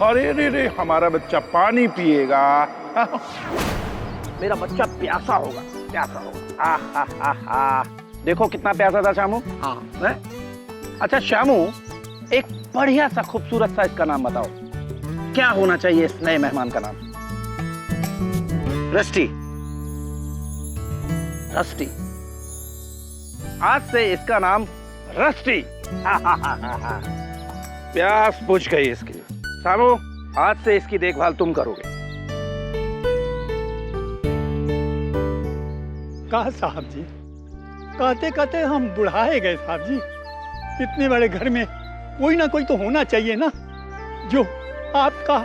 अरे रे रे, हमारा बच्चा पानी पिएगा। मेरा बच्चा प्यासा होगा, प्यासा होगा। आहा। देखो कितना प्यासा था शामू। हाँ है? अच्छा शामू, एक बढ़िया सा खूबसूरत सा इसका नाम बताओ, क्या होना चाहिए इस नए मेहमान का नाम? रस्टी। रस्टी, आज से इसका नाम रस्टी। प्यास बुझ गई इसकी। शामू, आज से इसकी देखभाल तुम करोगे। कहा साहब जी, कहते कहते हम बुढ़ाए गए साहब जी। इतने बड़े घर में कोई ना कोई तो होना चाहिए ना, जो आपका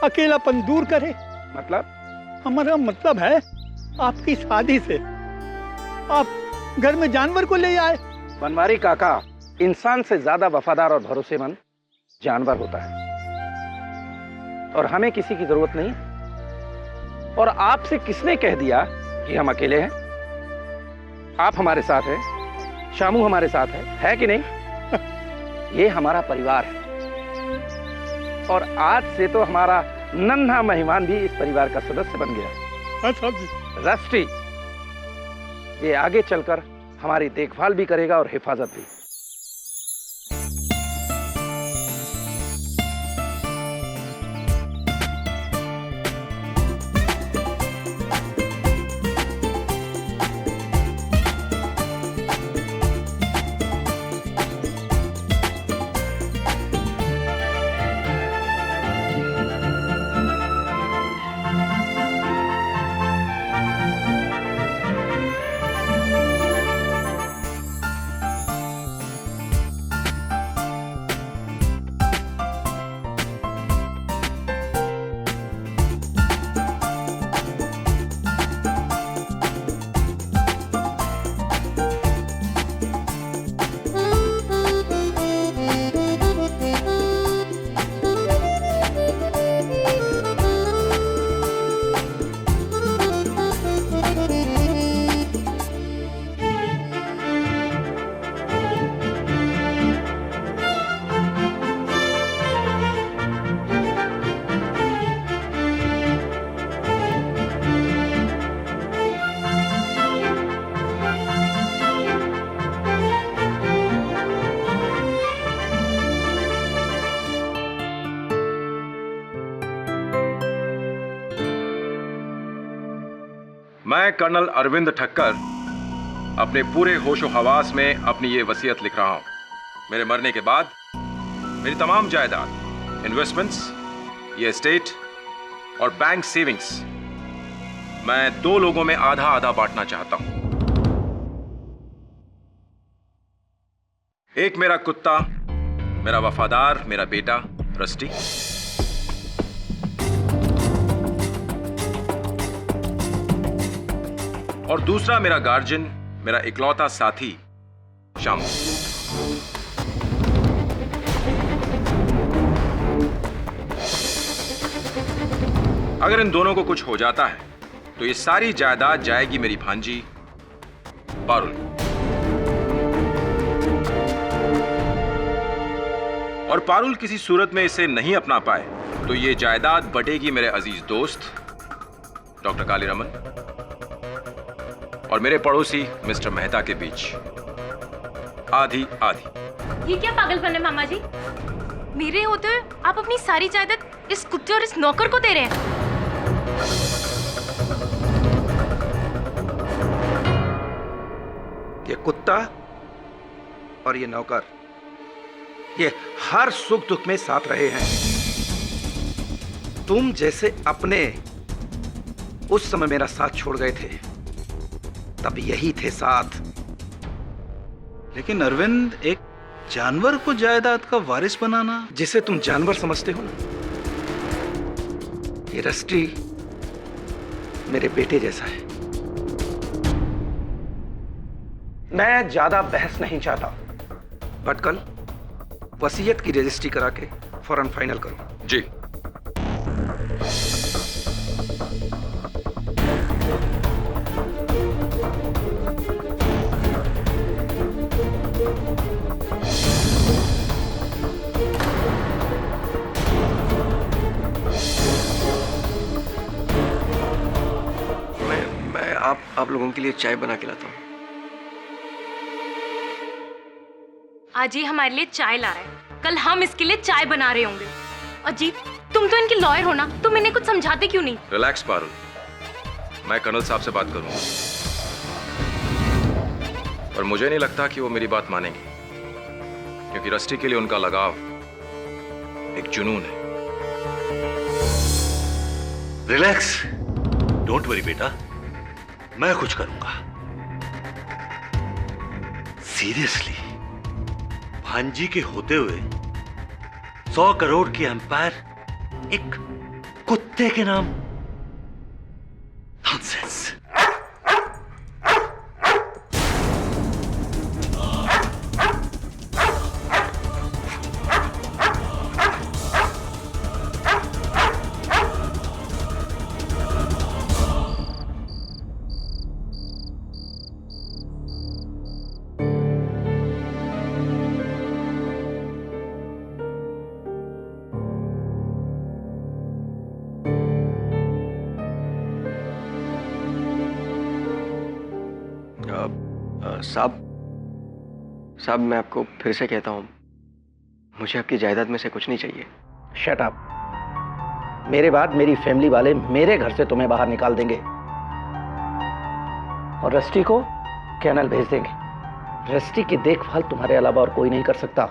अकेलापन दूर करे। मतलब? हमारा मतलब है, आपकी शादी से आप घर में जानवर को ले आए। बनवारी काका, इंसान से ज्यादा वफादार और भरोसेमंद जानवर होता है, और हमें किसी की जरूरत नहीं। और आपसे किसने कह दिया कि हम अकेले हैं? आप हमारे साथ हैं, शामू हमारे साथ है कि नहीं? ये हमारा परिवार है, और आज से तो हमारा नन्हा मेहमान भी इस परिवार का सदस्य बन गया। हाँ साहब जी। रस्टी, ये आगे चलकर हमारी देखभाल भी करेगा और हिफाजत भी। मैं कर्नल अरविंद ठक्कर अपने पूरे होशो हवास में अपनी ये वसीयत लिख रहा हूं। मेरे मरने के बाद मेरी तमाम जायदाद, इन्वेस्टमेंट्स, ये एस्टेट और बैंक सेविंग्स मैं 2 लोगों में आधा आधा बांटना चाहता हूं। एक मेरा कुत्ता, मेरा वफादार, मेरा बेटा रस्टी, और दूसरा मेरा गार्जियन, मेरा इकलौता साथी शामू। अगर इन दोनों को कुछ हो जाता है तो ये सारी जायदाद जाएगी मेरी भांजी पारुल, और पारुल किसी सूरत में इसे नहीं अपना पाए तो ये जायदाद बटेगी मेरे अजीज दोस्त डॉक्टर कालीरमन और मेरे पड़ोसी मिस्टर मेहता के बीच, आधी आधी। ये क्या पागलपन है मामा जी? मेरे होते हुए आप अपनी सारी जायदाद इस कुत्ते और इस नौकर को दे रहे हैं। ये कुत्ता और ये नौकर, ये हर सुख दुख में साथ रहे हैं। तुम जैसे अपने उस समय मेरा साथ छोड़ गए थे, तब यही थे साथ। लेकिन अरविंद, एक जानवर को जायदाद का वारिस बनाना। जिसे तुम जानवर समझते हो ना, ये रस्टी मेरे बेटे जैसा है। मैं ज्यादा बहस नहीं चाहता, बट कल वसीयत की रजिस्ट्री करा के फौरन फाइनल करो। जी। आप लोगों के लिए चाय बना के लाता हूँ। आज ये हमारे लिए चाय ला रहा है, कल हम इसके लिए चाय बना रहे होंगे। अजीब, तुम तो इनके लॉयर हो ना, तुम इन्हें कुछ समझाते क्यों नहीं? रिलैक्स पारुल, मैं कर्नल साहब से बात करूंगा, पर मुझे नहीं लगता कि वो मेरी बात मानेंगे, क्योंकि रस्टी के लिए उनका लगाव एक जुनून है। रिलैक्स, डोंट वरी बेटा, मैं कुछ करूंगा। सीरियसली, भांजी के होते हुए 100 करोड़ की एम्पायर एक कुत्ते के नाम? नॉनसेंस। साहब मैं आपको फिर से कहता हूँ, मुझे आपकी जायदाद में से कुछ नहीं चाहिए। Shut up. मेरे बाद मेरी फैमिली वाले मेरे घर से तुम्हें बाहर निकाल देंगे और रस्टी को कैनल भेज देंगे। रस्टी की देखभाल तुम्हारे अलावा और कोई नहीं कर सकता।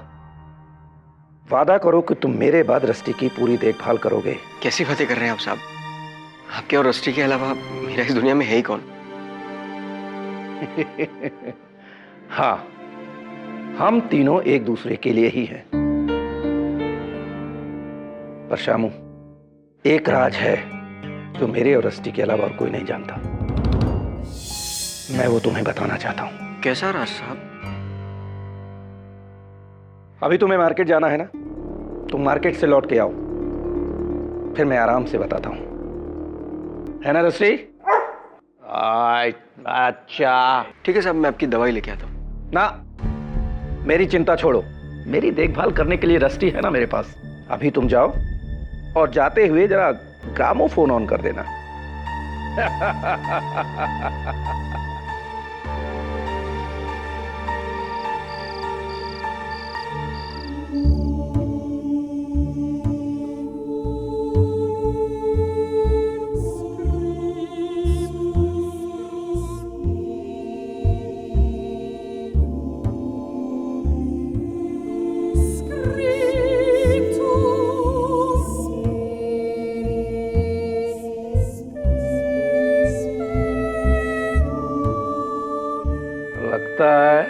वादा करो कि तुम मेरे बाद रस्टी की पूरी देखभाल करोगे। कैसी बातें कर रहे हैं आप साहब? आपके और रस्टी के अलावा मेरा इस दुनिया में है ही कौन? हाँ, हम तीनों एक दूसरे के लिए ही हैं। पर शामू, एक राज है जो मेरे और रस्टी के अलावा और कोई नहीं जानता। मैं वो तुम्हें बताना चाहता हूं। कैसा राज साहब? अभी तुम्हें मार्केट जाना है ना, तुम मार्केट से लौट के आओ, फिर मैं आराम से बताता हूं, है ना रस्टी? अच्छा ठीक है साहब, मैं आपकी दवाई लेके आता हूँ। ना, मेरी चिंता छोड़ो, मेरी देखभाल करने के लिए रस्टी है ना मेरे पास। अभी तुम जाओ और जाते हुए जरा ग्रामोफोन ऑन कर देना। लगता है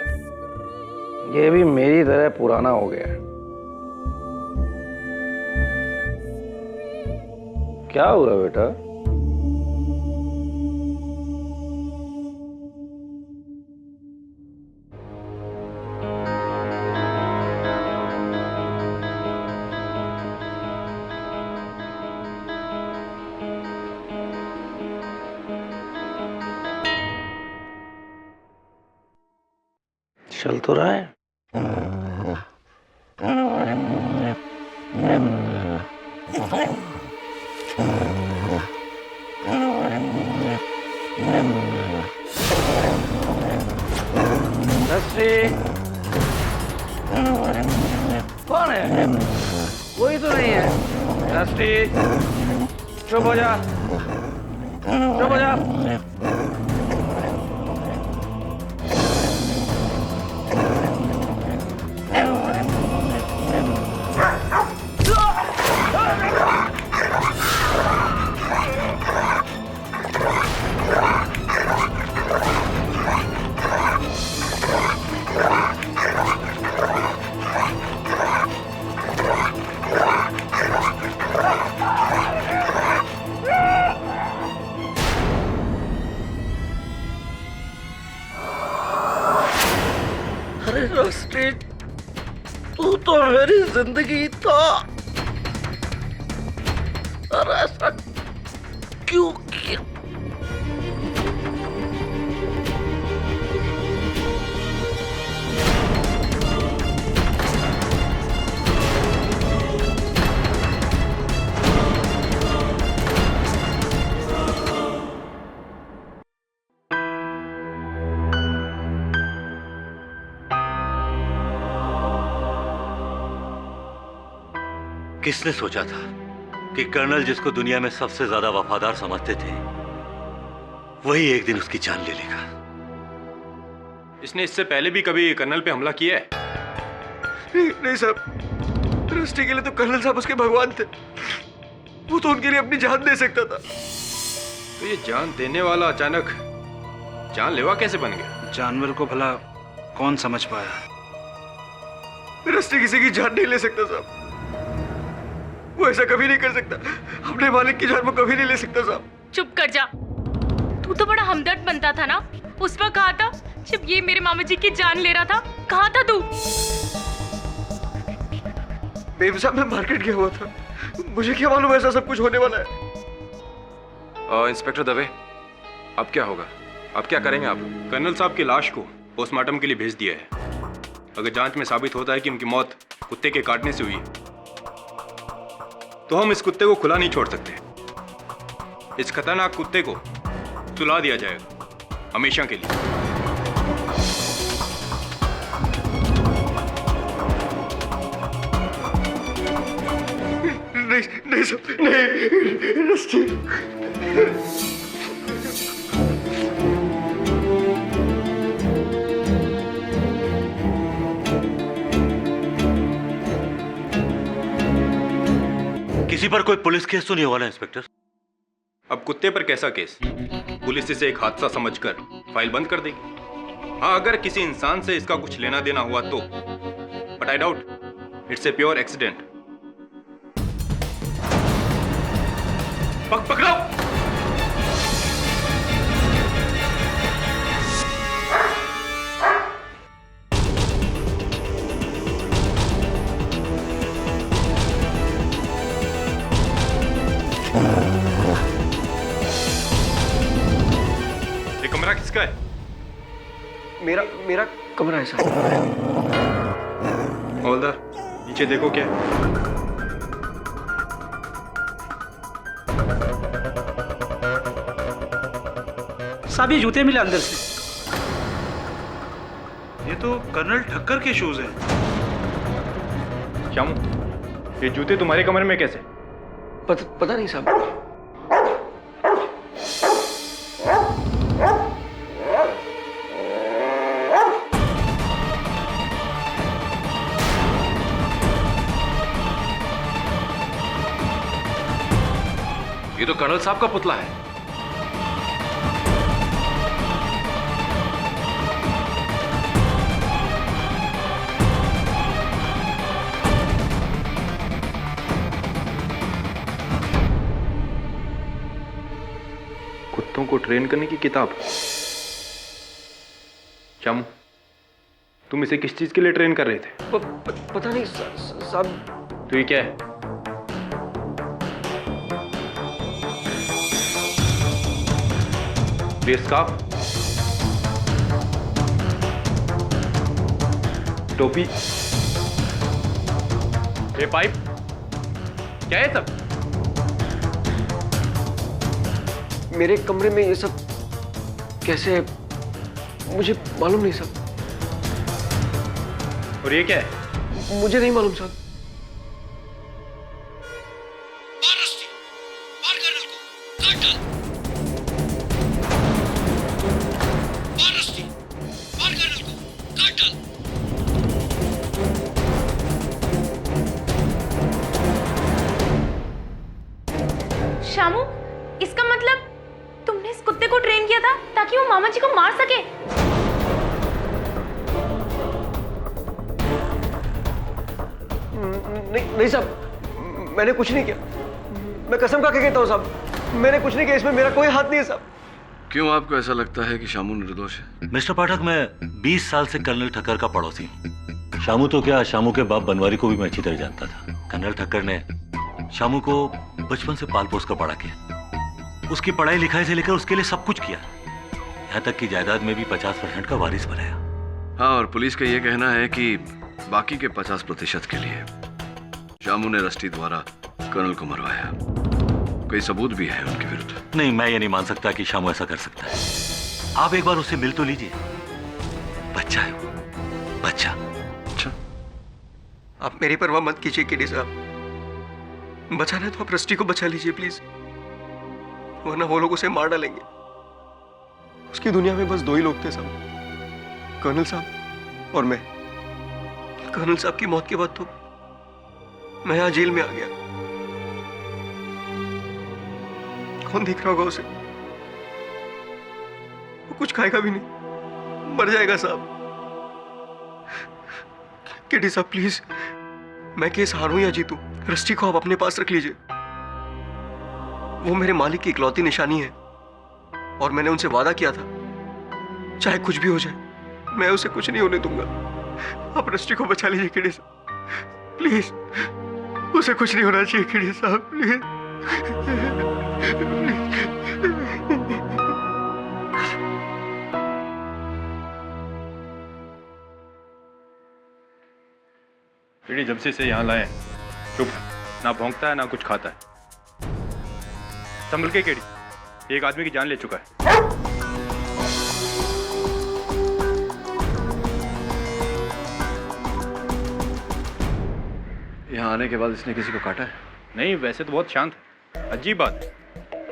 ये भी मेरी तरह पुराना हो गया है। क्या हुआ बेटा? चल तो रहा है। कौन है? कोई तो नहीं है। रस्टी, चुप हो जा, चुप हो जा। अरे रस्टी, तू तो मेरी जिंदगी था, और ऐसा क्यों किया? किसने सोचा था कि कर्नल जिसको दुनिया में सबसे ज्यादा वफादार समझते थे वही एक दिन उसकी जान ले लेगा। इसने इससे पहले भी कभी कर्नल पे हमला किया है? नहीं साहब, रस्टी के लिए तो कर्नल साहब उसके भगवान थे। वो तो उनके लिए अपनी जान दे सकता था। तो ये जान देने वाला अचानक जानलेवा कैसे बन गया? जानवर को भला कौन समझ पाया? रस्टी किसी की जान नहीं ले सकता साहब। वो ऐसा कभी नहीं कर सकता। अपने मालिक की जान वो कभी नहीं ले सकता साहब। चुप कर जा। तू तो बड़ा हमदर्द बनता था ना। उस वक्त कहा था जब ये मेरे मामा जी की जान ले रहा था। कहा था तू? बेब साहब, मैं मार्केट गया हुआ था। मुझे क्या मालूम ऐसा सब कुछ होने वाला है। इंस्पेक्टर दवे, अब क्या होगा? अब क्या करेंगे आप? कर्नल साहब की लाश को पोस्टमार्टम के लिए भेज दिया है। अगर जांच में साबित होता है कि उनकी मौत कुत्ते के काटने से हुई है तो हम इस कुत्ते को खुला नहीं छोड़ सकते। इस खतरनाक कुत्ते को सुला दिया जाएगा हमेशा के लिए। नहीं सब नहीं रस्टी। किसी पर कोई पुलिस केस तो नहीं हुआ ना इंस्पेक्टर? अब कुत्ते पर कैसा केस? पुलिस इसे एक हादसा समझकर फाइल बंद कर देगी। हाँ, अगर किसी इंसान से इसका कुछ लेना देना हुआ तो, but I doubt. It's a pure accident. पकड़ो। ये कमरा किसका है? मेरा कमरा है साहब। हवलदार, नीचे देखो क्या है। साहब ये जूते मिले अंदर से। ये तो कर्नल ठक्कर के शूज हैं। श्यामू, ये जूते तुम्हारे कमरे में कैसे? पता नहीं साहब। ये तो कर्नल साहब का पुतला है। कुत्तों को ट्रेन करने की किताब। श्यामू, तुम इसे किस चीज के लिए ट्रेन कर रहे थे? पता नहीं साहब। तो ये क्या है? फेस स्कार्फ, टोपी, ये पाइप, क्या है सब? मेरे कमरे में ये सब कैसे है मुझे मालूम नहीं साहब। और ये क्या है? मुझे नहीं मालूम साहब। शामू, इसका मतलब तुमने इस कुत्ते को ट्रेन किया था ताकि वो मामा जी को मार सके? नहीं साहब, मैंने कुछ नहीं किया। मैं कसम खा के कहता हूँ साहब, मैंने कुछ नहीं किया। इसमें मेरा कोई हाथ नहीं है साहब। क्यों आपको ऐसा लगता है कि शामू निर्दोष है? मिस्टर पाठक, मैं 20 साल से कर्नल ठक्कर का पड़ोसी हूँ। शामू तो क्या, शामू के बाप बनवारी को भी मैं अच्छी तरह जानता था। कर्नल ठक्कर ने शामू को बचपन से पाल पोस कर बड़ा किया। उसकी पढ़ाई लिखाई से लेकर उसके लिए सब कुछ किया, यहाँ तक कि जायदाद में भी 50% का वारिस बनाया। हाँ, और पुलिस का यह कहना है कि बाकी के 50% के लिए शामू ने रस्टी द्वारा कर्नल को मरवाया। कोई सबूत भी है उनके विरुद्ध? नहीं, मैं ये नहीं मान सकता कि शामू ऐसा कर सकता है। आप एक बार उससे मिल तो लीजिए। बच्चा है वो, बच्चा। आप मेरी परवाह मत कीजिए केडी साहब। बचाना है तो आप रस्टी को बचा लीजिए प्लीज, वरना वो लोग उसे मार डालेंगे। उसकी दुनिया में बस 2 ही लोग थे साहब, कर्नल साहब और मैं। कर्नल साहब की मौत के बाद तो मैं यहां जेल में आ गया। कौन देख रहा होगा उसे? वो कुछ खाएगा भी नहीं, मर जाएगा साहब। किडी साहब प्लीज, मैं केस हारूं या जीतूं, रस्टी को आप अपने पास रख लीजिए। वो मेरे मालिक की इकलौती निशानी है और मैंने उनसे वादा किया था चाहे कुछ भी हो जाए मैं उसे कुछ नहीं होने दूंगा। आप रस्टी को बचा लीजिए किडी साहब प्लीज, उसे कुछ नहीं होना चाहिए किडी साहब प्लीज। किडी जब से इसे यहाँ लाए चुप, ना भौंकता है ना कुछ खाता है। संभल के किडी, एक आदमी की जान ले चुका है। यहाँ आने के बाद इसने किसी को काटा है? नहीं, वैसे तो बहुत शांत है। अजीब बात है,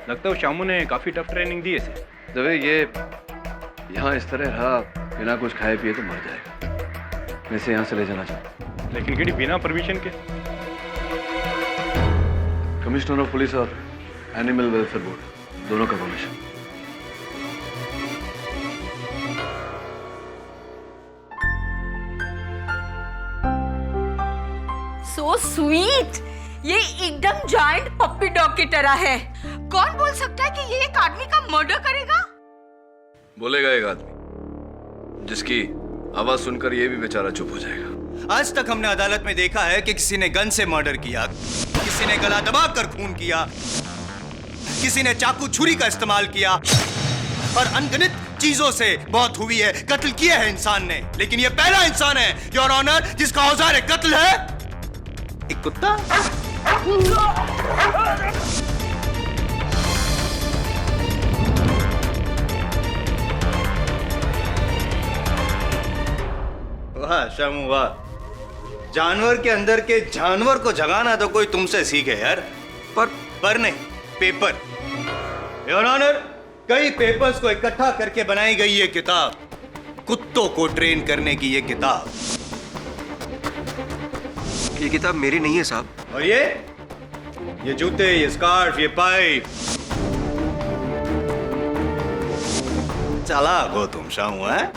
लगता है शामू ने काफी टफ ट्रेनिंग दी है इसे। जब ये यहाँ इस तरह रहा बिना कुछ खाए पिए तो मर जाएगा। मैं इसे यहाँ से ले जाना चाहता हूँ। लेकिन किडी बिना परमिशन के? कमिश्नर ऑफ पुलिस और एनिमल वेलफेयर बोर्ड दोनों का परमिशन। सो स्वीट, ये एकदम जायंट पप्पी डॉग की तरह है। कौन बोल सकता है कि ये एक आदमी का मर्डर करेगा? बोलेगा एक आदमी जिसकी आवाज सुनकर ये भी बेचारा चुप हो जाएगा। आज तक हमने अदालत में देखा है कि किसी ने गन से मर्डर किया, किसी ने गला दबाकर खून किया, किसी ने चाकू छुरी का इस्तेमाल किया और अनगिनत चीजों से मौत हुई है, कत्ल किया है इंसान ने। लेकिन ये पहला इंसान है योर ऑनर जिसका औजार कत्ल है एक कुत्ता। वाह शामू वाह, जानवर के अंदर के जानवर को जगाना तो कोई तुमसे सीखे यार। पर नहीं, पेपर। योर ऑनर, कई पेपर्स को इकट्ठा करके बनाई गई ये किताब, कुत्तों को ट्रेन करने की ये किताब। ये किताब मेरी नहीं है साहब। और ये जूते, ये स्कार्फ, ये पाइप। चालाक हो तुम शामू, है?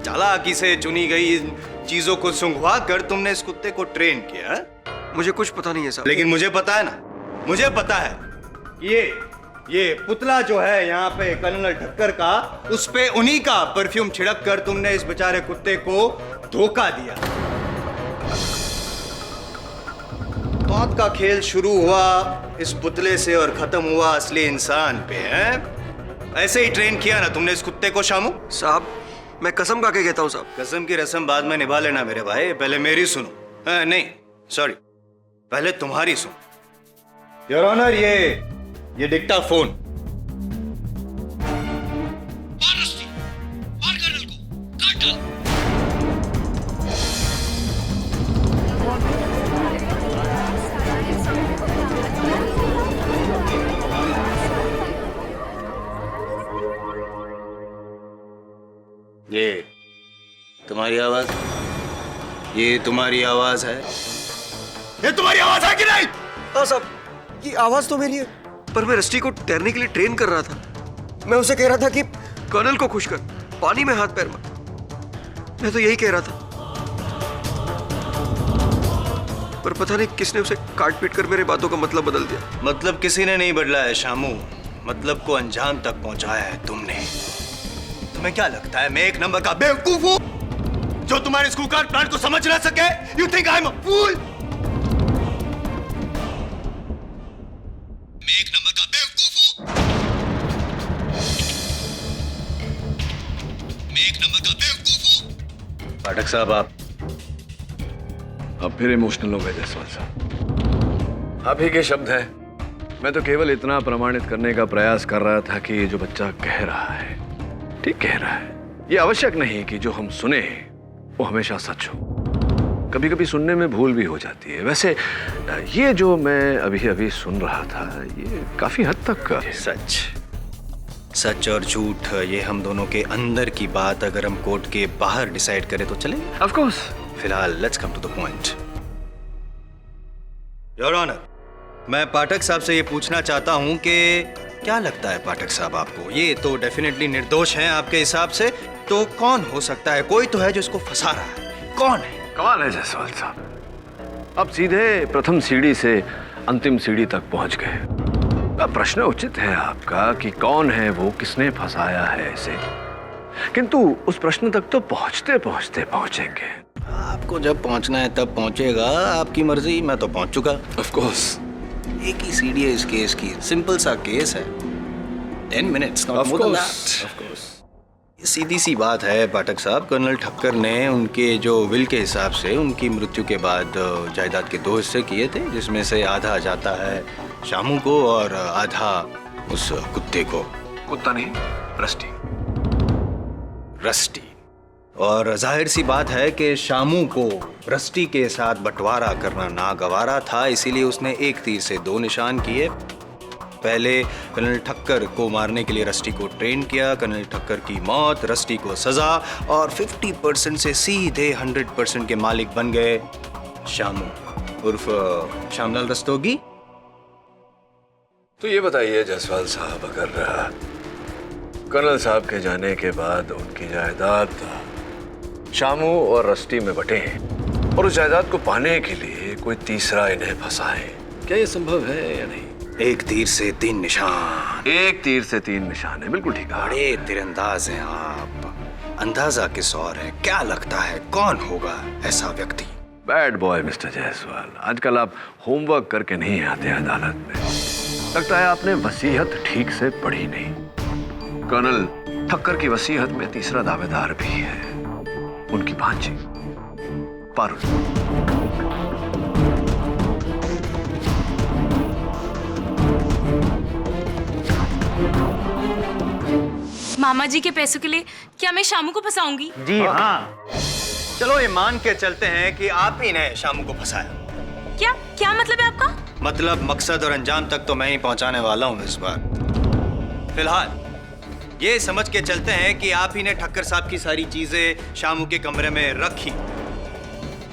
चालाकी से चुनी गई इन चीजों को सुंघवा कर तुमने इस कुत्ते को ट्रेन किया। मुझे कुछ पता नहीं है साहब। लेकिन मुझे पता है ना, मुझे पता है ये पुतला जो है यहाँ पे कर्नल ठक्कर का, उस पे उन्हीं का परफ्यूम छिड़क कर तुमने इस बेचारे कुत्ते को धोखा दिया। मौत का खेल शुरू हुआ इस पुतले से और खत्म हुआ असली इंसान पे, है? ऐसे ही ट्रेन किया ना तुमने इस कुत्ते को शामू। साहब मैं कसम खा के कहता हूँ साहब। कसम की रस्म बाद में निभा लेना मेरे भाई, पहले मेरी सुनो। नहीं सॉरी, पहले तुम्हारी सुनो। योर ऑनर, ये डिक्टाफोन। ये तुम्हारी आवाज, ये तुम्हारी आवाज है, ये तुम्हारी आवाज है कि नहीं? हाँ साहब, ये आवाज तो मेरी है, पर मैं रस्टी को तैरने के लिए ट्रेन कर रहा था। मैं उसे कह रहा था कि कर्नल को खुश कर, पानी में हाथ पैर मार। मैं तो यही कह रहा था, पर पता नहीं किसने उसे काट पीट कर मेरे बातों का मतलब बदल दिया। मतलब किसी ने नहीं बदला है शामू, मतलब को अंजाम तक पहुंचाया है तुमने। तुम्हें क्या लगता है मैं एक नंबर का बेवकूफ हूं जो तुम्हारे स्कूल कार्ड प्लान को समझ ना सके? You think I am a fool? मैं एक नंबर का बेवकूफ हूं? मैं एक नंबर का बेवकूफ हूं? पाठक साहब, अब फिर इमोशनल हो गए जसवाल साहब। आप ही के शब्द हैं। मैं तो केवल इतना प्रमाणित करने का प्रयास कर रहा था कि ये जो बच्चा कह रहा है ठीक कह रहा है। ये आवश्यक नहीं कि जो हम सुने वो हमेशा सच हो। कभी कभी सुनने में भूल भी हो जाती है। वैसे ये जो मैं अभी अभी सुन रहा था, ये काफी हद तक सच और झूठ ये हम दोनों के अंदर की बात अगर हम कोर्ट के बाहर डिसाइड करें तो चले। Of course. फिलहाल let's come to the point. Your honour, मैं पाठक साहब से ये पूछना चाहता हूं कि क्या लगता है पाठक साहब आपको, ये तो डेफिनेटली निर्दोष हैं आपके हिसाब से, तो कौन हो सकता है? कोई तो है जो इसको फंसा रहा है, कौन है? कमाल है जायसवाल साहब, अब सीधे प्रथम सीढ़ी से अंतिम सीढ़ी तक पहुंच गए। अब प्रश्न उचित है आपका कि कौन है वो, किसने फंसाया है इसे, किंतु उस प्रश्न तक तो पहुंचते पहुंचते पहुंचेंगे। आपको जब पहुंचना है तब पहुंचेगा, आपकी मर्जी। मैं तो पहुंच चुका। Of course. एक ही सीढ़ी है इस केस की, सिंपल सा केस है, 10 minutes, not more than that. Of course. सीधी सी बात है पाठक साहब, कर्नल ठक्कर ने उनके जो विल के हिसाब से उनकी मृत्यु के बाद जायदाद के 2 हिस्से किए थे, जिसमें से आधा जाता है शामू को और आधा उस कुत्ते को। कुत्ता नहीं, रस्टी। रस्टी। और जाहिर सी बात है कि शामू को रस्टी के साथ बंटवारा करना नागवारा था, इसीलिए उसने एक तीर से 2 निशान किए। पहले कर्नल ठक्कर को मारने के लिए रस्टी को ट्रेन किया, कर्नल ठक्कर की मौत, रस्टी को सजा, और 50% से सीधे 100% के मालिक बन गए शामू उर्फ श्यामलाल रस्तोगी। तो ये बताइए जायसवाल साहब, अगर कर्नल साहब के जाने के बाद उनकी जायदाद शामू और रस्टी में बटे हैं और उस जायदाद को पाने के लिए कोई तीसरा इन्हें फंसाए, क्या ये संभव है या नहीं? एक तीर से 3 निशान। एक तीर से 3 निशान है, बिल्कुल ठीक है। बड़े तीरंदाज हैं आप, अंदाजा किस और है? क्या लगता है कौन होगा ऐसा व्यक्ति? बैड बॉय मिस्टर जायसवाल, आजकल आप होमवर्क करके नहीं आते अदालत में। लगता है आपने वसीयत ठीक से पढ़ी नहीं। कर्नल ठक्कर की वसीयत में तीसरा दावेदार भी है, उनकी भांजी पारुल। मामा जी के पैसों के लिए क्या मैं शामू को फंसाऊंगी? जी हाँ। चलो ये मान के चलते हैं कि आप ही ने शामू को फंसाया। क्या क्या मतलब है आपका? मतलब मकसद और अंजाम तक तो मैं ही पहुंचाने वाला हूं इस बार। फिलहाल ये समझ के चलते हैं कि आप ही ने ठक्कर साहब की सारी चीजें शामू के कमरे में रखी,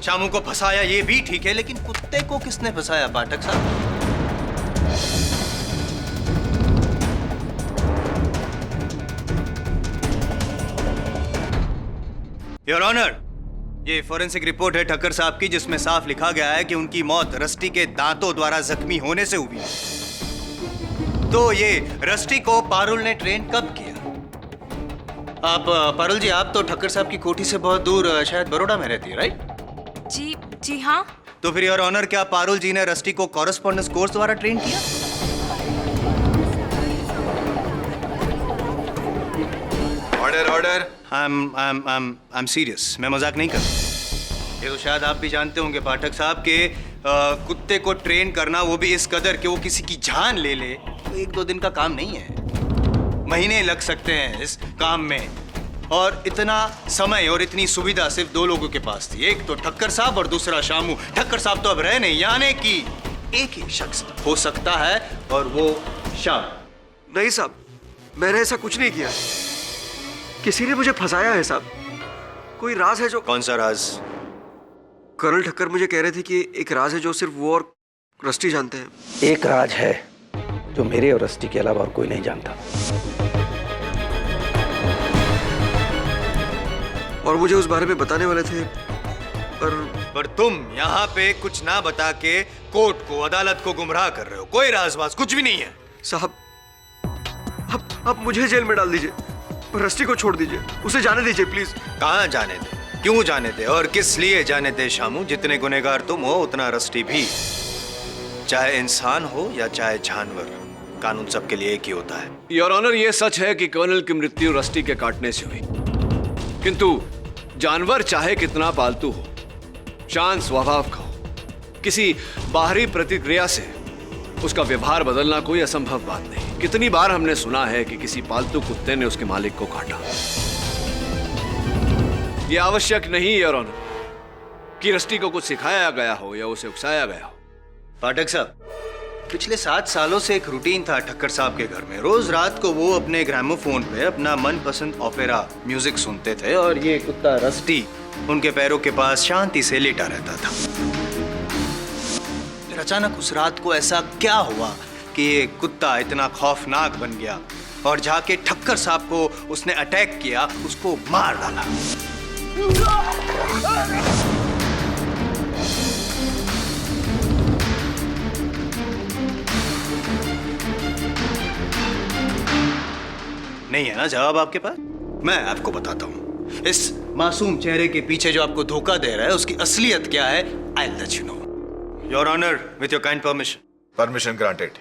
शामू को फंसाया, ये भी ठीक है, लेकिन कुत्ते को किसने फंसाया पाठक साहब? योर ऑनर, ये फॉरेंसिक रिपोर्ट है ठक्कर साहब की, जिसमें साफ लिखा गया है कि उनकी मौत रस्टी के दांतों द्वारा जख्मी होने से हुई। तो ये रस्टी को पारुल ने ट्रेन कब किया? आप पारुल जी, आप तो ठक्कर साहब की कोठी से बहुत दूर शायद बड़ौदा में रहती है, राइट? जी हाँ। तो फिर योर ऑनर, क्या पारुल जी ने रस्टी को कॉरेस्पॉन्डेंस कोर्स द्वारा ट्रेन किया? Order order. I am serious, मैं मजाक नहीं कर रहा। ये तो शायद आप भी जानते होंगे पाठक साहब के कुत्ते को ट्रेन करना, वो भी इस कदर कि वो किसी की जान ले ले, तो 1-2 दिन का काम नहीं है, महीने लग सकते हैं इस काम में। और इतना समय और इतनी सुविधा सिर्फ 2 लोगों के पास थी, एक तो ठक्कर साहब और दूसरा शामू। ठक्कर साहब तो अब रहे नहीं, यानी कि एक ही शख्स हो सकता है और वो शाम। नहीं साहब, मैंने ऐसा कुछ नहीं किया, किसी ने मुझे फंसाया है साहब। कोई राज है जो। कौन सा राज? कर्नल ठक्कर मुझे कह रहे थे कि एक राज है जो सिर्फ वो और रस्टी जानते हैं। एक राज है जो मेरे और रस्टी के अलावा और कोई नहीं जानता, और मुझे उस बारे में बताने वाले थे, पर तुम यहाँ पे कुछ ना बता के कोर्ट को, अदालत को गुमराह कर रहे हो। कोई राजबाज कुछ भी नहीं है साहब। अब मुझे जेल में डाल दीजिए, रस्टी को छोड़ दीजिए, उसे जाने दीजिए प्लीज। कहाँ जाने दे, क्यों जाने दे और किस लिए जाने दे शामू? जितने गुनहगार तुम हो उतना रस्टी भी, चाहे इंसान हो या चाहे जानवर, कानून सबके लिए एक ही होता है। योर ऑनर, ये सच है कि कर्नल की मृत्यु रस्टी के काटने से हुई, किंतु जानवर चाहे कितना पालतू हो, शांत स्वभाव का हो, किसी बाहरी प्रतिक्रिया से उसका व्यवहार बदलना कोई असंभव बात नहीं। कितनी बार हमने सुना है कि किसी पालतू कुत्ते ने उसके मालिक को काटा। यह आवश्यक नहीं योर ऑनर कि रस्टी को कुछ सिखाया गया हो या उसे उकसाया गया हो। पाठक साहब, पिछले 7 सालों से एक रूटीन था ठक्कर साहब के घर में। रोज रात को वो अपने ग्रामोफोन पे अपना मनपसंद ओपेरा म्यूजिक सुनते थे और ये कुत्ता रस्टी उनके पैरों के पास शांति से लेटा रहता था। फिर अचानक उस रात को ऐसा क्या हुआ कि ये कुत्ता इतना खौफनाक बन गया और जाके ठक्कर साहब को उसने अटैक किया, उसको मार डाला। नहीं है ना जवाब आपके पास? मैं आपको बताता हूं। इस मासूम चेहरे के पीछे जो आपको धोखा दे रहा है उसकी असलियत क्या है? I will let you know. Your honour, with your kind permission. Permission granted.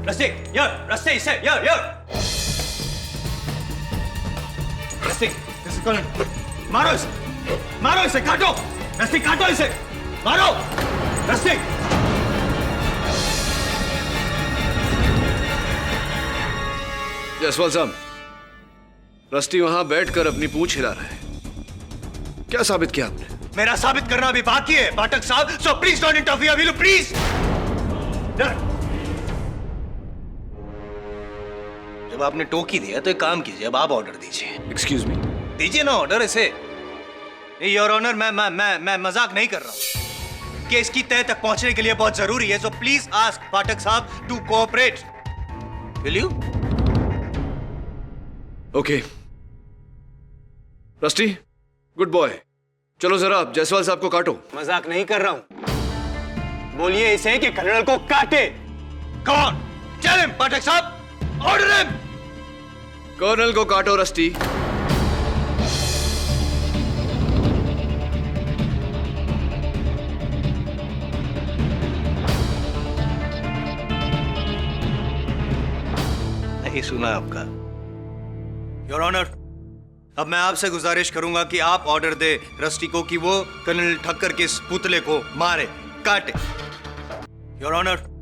Rusty, यार, रस्टी, से, यार, यार। Rusty, this is Colin. मारो इसे, काटो, रस्टी, काटो इसे, मारो, रस्टी। जायसवाल साहब, रस्टी वहां बैठकर अपनी पूंछ हिला रहा है। क्या साबित किया आपने? मेरा साबित करना अभी बाकी है पाठक साहब, so please don't interfere, will you please? जब आपने टोकी दिया तो एक काम कीजिए, अब आप ऑर्डर दीजिए। Excuse me. दीजिए ना ऑर्डर इसे। योर ऑनर, मैं मजाक नहीं कर रहा हूं कि इसकी तय तक पहुंचने के लिए बहुत जरूरी है, सो प्लीज आस्क पाठक साहब to cooperate, will you? Okay Rusty, good boy. चलो जरा आप जायसवाल साहब को काटो। मजाक नहीं कर रहा हूं, बोलिए इसे कि कर्नल को काटे। कौन? टेल हिम पाठक साहब, ऑर्डर हिम। कर्नल को काटो रस्टी। नहीं सुना आपका। योर ऑनर, अब मैं आपसे गुजारिश करूंगा कि आप ऑर्डर दे रस्टी को कि वो कर्नल ठक्कर के इस पुतले को मारे, काटे। योर ऑनर,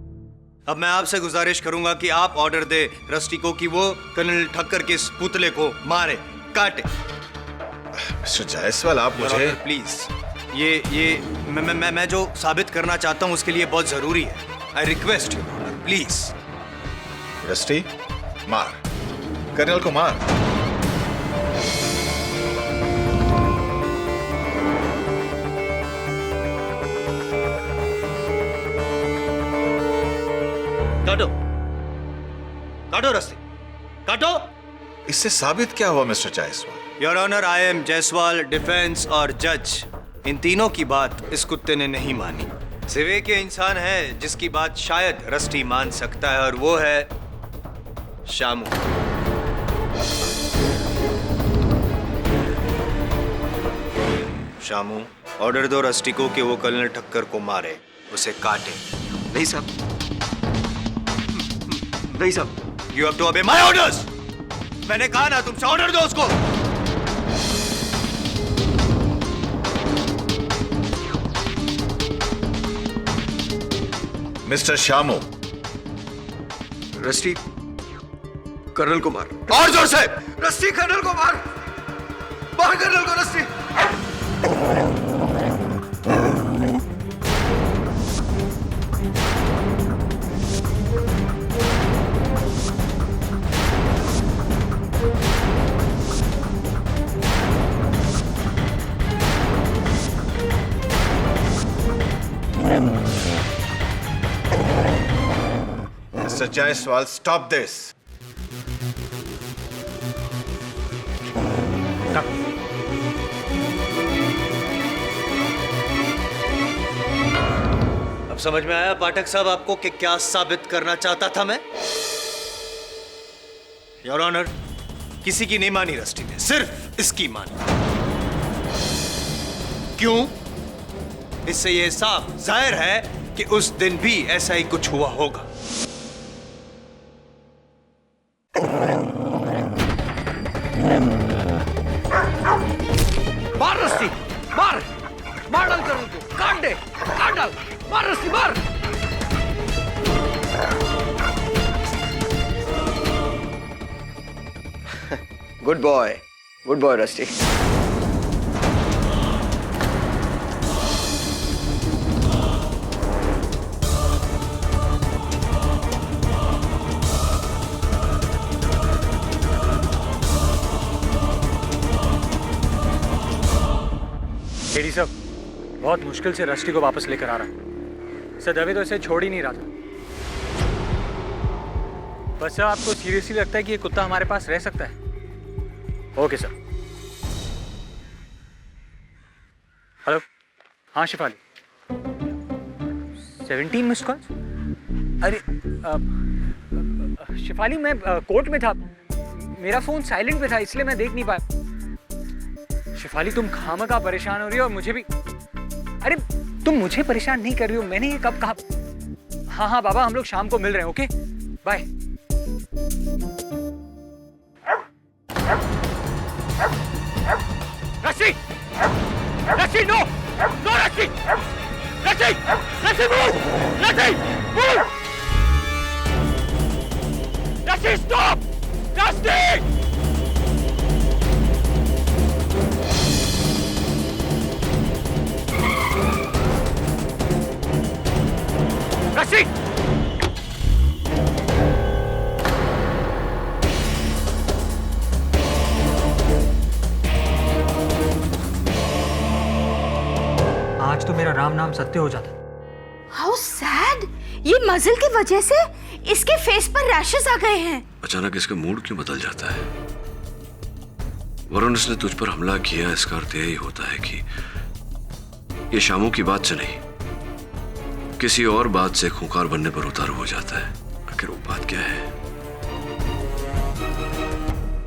अब मैं आपसे गुजारिश करूंगा कि आप ऑर्डर दे रस्टी को कि वो कर्नल ठक्कर के इस पुतले को मारे, काटे। मिस्टर जायसवाल, आप मुझे प्लीज ये मैं जो साबित करना चाहता हूं उसके लिए बहुत जरूरी है। I request you please. Rusty, मार, कर्नल को मार। काटो, काटो रस्सी, काटो। इससे साबित क्या हुआ mister Jaiswal? Your honour, I am Jaiswal, defence और जज। इन तीनों की बात इस कुत्ते ने नहीं मानी। सिवे के इंसान है जिसकी बात शायद रस्टी मान सकता है, और वो है शामू। शामू, ऑर्डर दो रस्टी को कि वो कर्नल ठक्कर को मारे, उसे काटे। नहीं साहब, नहीं साहब। You have to obey my orders. मैंने कहा ना तुमसे, ऑर्डर दो उसको। मिस्टर शामू, रस्टी कर्नल को मार। और जोर से। रस्टी कर्नल को मार, मार कर्नल को rusty. Mr. Jaiswal, stop this. अब समझ में आया पाठक साहब आपको कि क्या साबित करना चाहता था मैं? योर ऑनर, किसी की नहीं मानी रस्टी ने, सिर्फ इसकी मानी। क्यों? इससे यह साफ जाहिर है कि उस दिन भी ऐसा ही कुछ हुआ होगा। मार रस्सी, मार मार डाल कर्नल को, काट दे, काट डाल, मार रस्सी, मार। Good boy rusty. एडी साहब, बहुत मुश्किल से रस्टी को वापस लेकर आ रहा है। सर दवे तो इसे छोड़ ही नहीं रहा था। बस सर आपको सीरियसली लगता है कि ये कुत्ता हमारे पास रह सकता है? Okay sir. हेलो, हाँ शिफाली, 17 मिस कॉल। अरे शिफाली मैं कोर्ट में था, मेरा फोन साइलेंट पे था इसलिए मैं देख नहीं पाया। शिफाली तुम खामखा परेशान हो रही हो और मुझे भी। अरे तुम मुझे परेशान नहीं कर रही हो, मैंने ये कब कहा? हाँ हाँ बाबा, हम लोग शाम को मिल रहे हैं। Okay bye. रस्सी, रस्सी, नो नो रस्सी, रस्सी, रस्सी मूव, रस्सी मूव, रस्सी स्टॉप, रस्सी। रस्सी, आज तो मेरा राम नाम सत्य हो जाता। हाउ सैड, ये मजल की वजह से इसके फेस पर रैशेस आ गए हैं। अचानक इसका मूड क्यों बदल जाता है? वरुण, इसने तुझ पर हमला किया, इसका अर्थ यही होता है कि ये शामू की बात से नहीं, किसी और बात से खूंखार बनने पर उतारू हो जाता है। आखिर वो बात क्या है?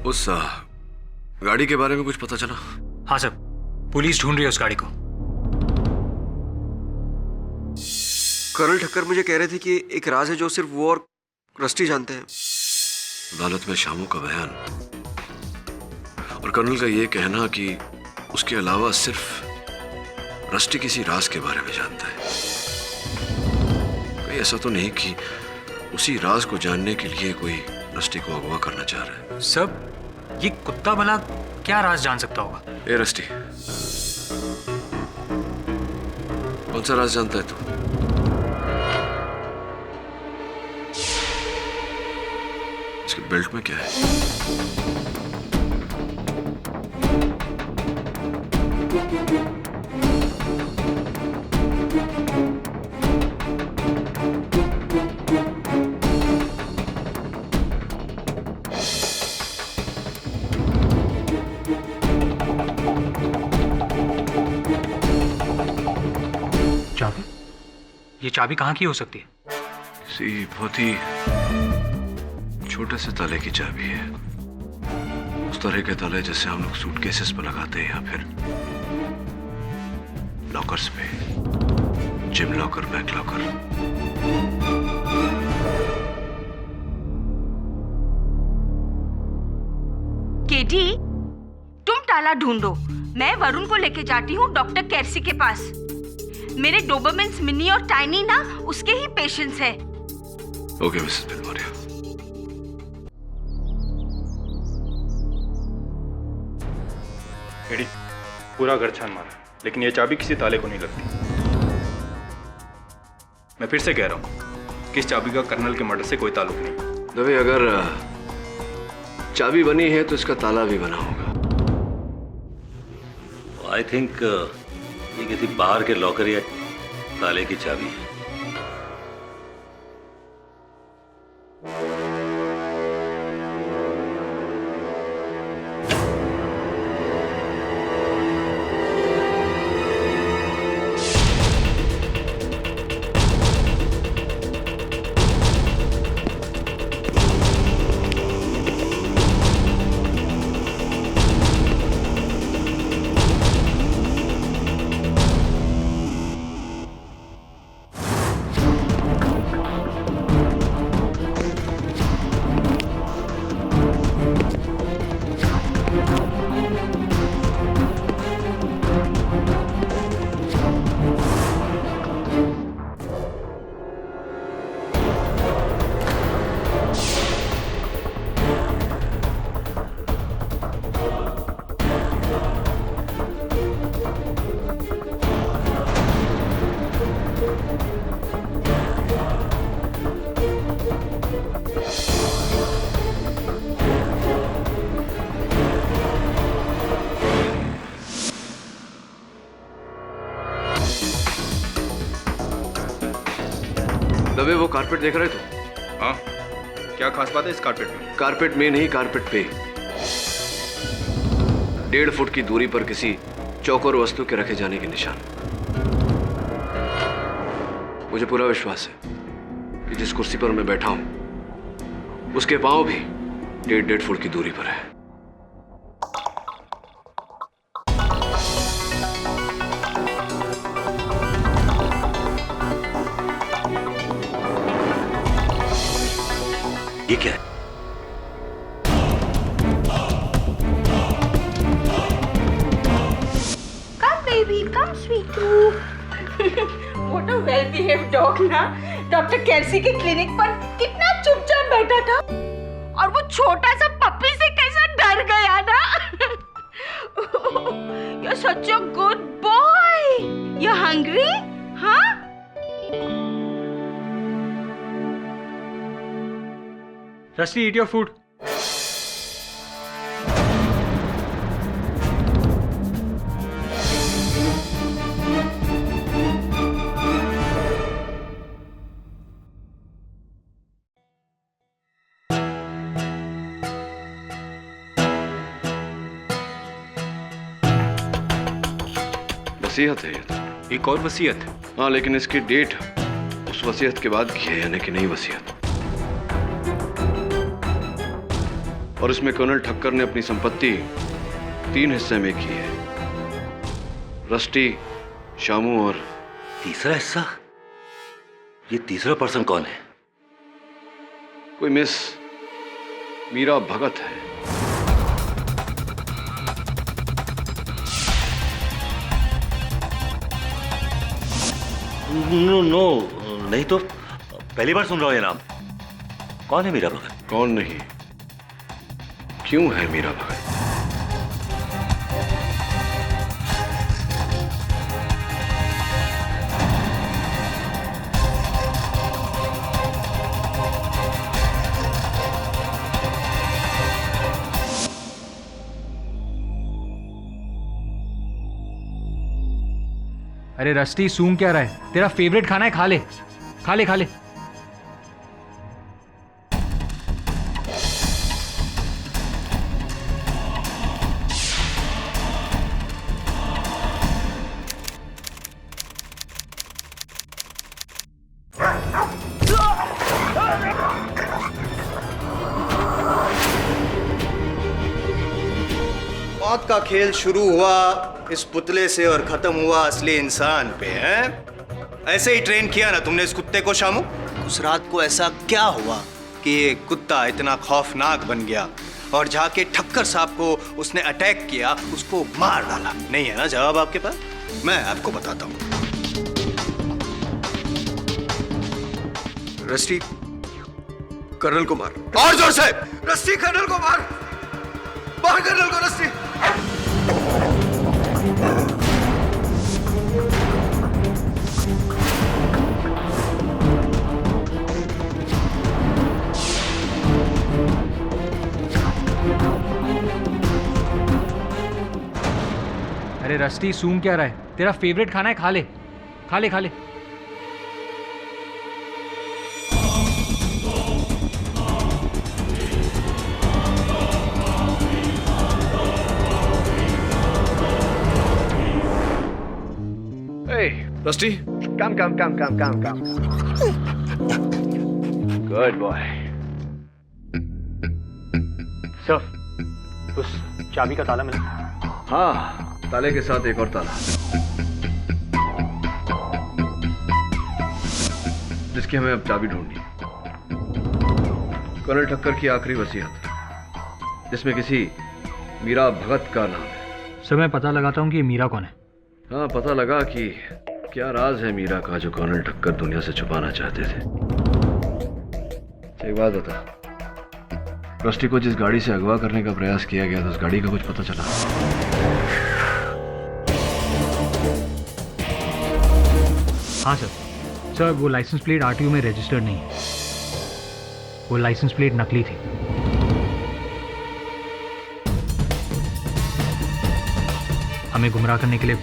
उस गाड़ी के बारे में कुछ पता चला? हाँ सर, पुलिस ढूंढ रही है उस गाड़ी को। कर्नल ठक्कर मुझे कह रहे थे कि एक राज है जो सिर्फ वो और रस्टी जानते हैं। अदालत में शामू का बयान और कर्नल का ये कहना कि उसके अलावा सिर्फ रस्टी किसी राज के बारे में जानता है। कहीं ऐसा तो नहीं कि उसी राज को जानने के लिए कोई रस्टी को अगवा करना चाह रहा है? सब ये कुत्ता भला क्या राज जान सकता होगा? ए रस्टी, कौन सा राज जानता है तू? इसके बेल्ट में क्या है? चाबी? ये चाबी कहाँ की हो सकती है? किसी बहुत ही छोटे से ताले की चाबी है। उस तरह के ताले जैसे हम लोग सूटकेसेस पर लगाते हैं या फिर लॉकर्स पे, जिम लॉकर, बैक लॉकर। केटी, तुम ताला ढूंढो, मैं वरुण को लेके जाती हूँ डॉक्टर कैरसी के पास। मेरे डोबरमेंस मिनी और टाइनी ना उसके ही पेशेंट्स हैं। Okay Mrs Bilimoria. एडी, पूरा घर छान मारा, लेकिन ये चाबी किसी ताले को नहीं लगती। मैं फिर से कह रहा हूँ कि इस चाबी का कर्नल के मर्डर से कोई ताल्लुक नहीं। दवे, अगर चाबी बनी है तो इसका ताला भी बना होगा। आई थिंक ये किसी बाहर के लॉकर या ताले की चाबी है। तबे वो कारपेट देख रहे थे। हाँ, क्या खास बात है इस कारपेट में? कारपेट में नहीं, कारपेट पे 1.5 फुट की दूरी पर किसी चौकोर वस्तु के रखे जाने के निशान। मुझे पूरा विश्वास है कि जिस कुर्सी पर मैं बैठा हूं उसके पांव भी 1.5 फुट की दूरी पर है। ये क्या है? Come baby, come sweetu. What a well-behaved dog ना। डॉक्टर कैसी के क्लिनिक पर कितना चुपचाप बैठा था और वो छोटा सा पप्पी से कैसा डर गया ना। You're such a good boy. You're hungry? हाँ? Rusty, eat your food. वसीयत है ये तो। एक और वसीयत? हाँ, लेकिन इसकी डेट उस वसीयत के बाद की है, यानी कि नई वसीयत। और इसमें कर्नल ठक्कर ने अपनी संपत्ति 3 हिस्से में की है। रस्टी, शामू और तीसरा हिस्सा? ये तीसरा पर्सन कौन है? कोई मिस मीरा भगत है। नो, नहीं तो पहली बार सुन रहा हूं ये नाम। कौन है मीरा भगत? कौन नहीं, क्यों है मीरा भगत? अरे रस्टी, सूंघ क्या रहा है? तेरा फेवरेट खाना है, खा ले खा ले खा ले। मौत का खेल शुरू हुआ इस पुतले से और खत्म हुआ असली इंसान पे, हैं? ऐसे ही ट्रेन किया ना तुमने इस कुत्ते को शामू? उस रात को ऐसा क्या हुआ कि ये कुत्ता इतना खौफनाक बन गया और जाके ठक्कर साहब को उसने अटैक किया, उसको मार डाला? नहीं है ना जवाब आपके पास? मैं आपको बताता हूँ। रस्टी, कर्नल को मार। और जोर से! रस्टी, कर्नल को मार! मार कर्नल को, रस्टी! अरे रस्टी, सूंघ क्या रहा है? तेरा फेवरेट खाना है, खा ले खा ले खा ले। Rusty, come. Good boy. Sir, उस चाबी का ताला मिला? हाँ, ताले के साथ एक और ताला जिसकी हमें अब चाबी ढूंढनी है। कर्नल ठक्कर की आखिरी वसीयत जिसमें किसी मीरा भगत का नाम है। सर, मैं पता लगाता हूँ कि ये मीरा कौन है। हाँ, पता लगा कि क्या राज है मीरा का जो कर्नल ठक्कर दुनिया से छुपाना चाहते थे। एक बात बता, रस्टी को जिस गाड़ी से अगवा करने का प्रयास किया गया था उस गाड़ी का कुछ पता चला? हाँ सर, वो लाइसेंस प्लेट आरटीओ में रजिस्टर्ड नहीं है। वो लाइसेंस प्लेट नकली थी। हमें गुमराह करने के लिए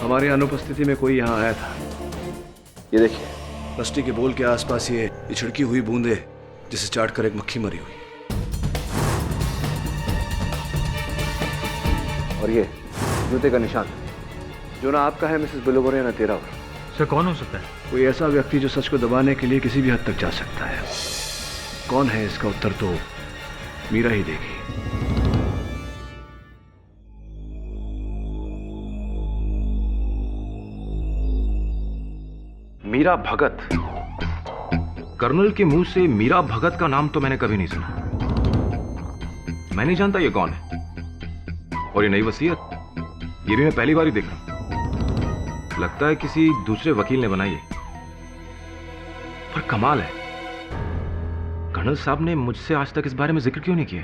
हमारी अनुपस्थिति में कोई यहाँ आया था। ये देखिए, रस्टी के बोल के आसपास ये छिड़की हुई बूंदे जिसे चाट कर एक मक्खी मरी हुई, और ये जूते का निशान जो ना आपका है मिसेस बिलोगोरे, ना तेरा। सर कौन हो सकता है? कोई ऐसा व्यक्ति जो सच को दबाने के लिए किसी भी हद तक जा सकता है। कौन है इसका उत्तर तो मीरा ही देगी। मीरा भगत? कर्नल के मुंह से मीरा भगत का नाम तो मैंने कभी नहीं सुना। मैं नहीं जानता ये कौन है। और ये नई वसीयत, ये भी मैं पहली बार ही देख रहा हूं। लगता है किसी दूसरे वकील ने बनाई है। पर कमाल है, कर्नल साहब ने मुझसे आज तक इस बारे में जिक्र क्यों नहीं किया?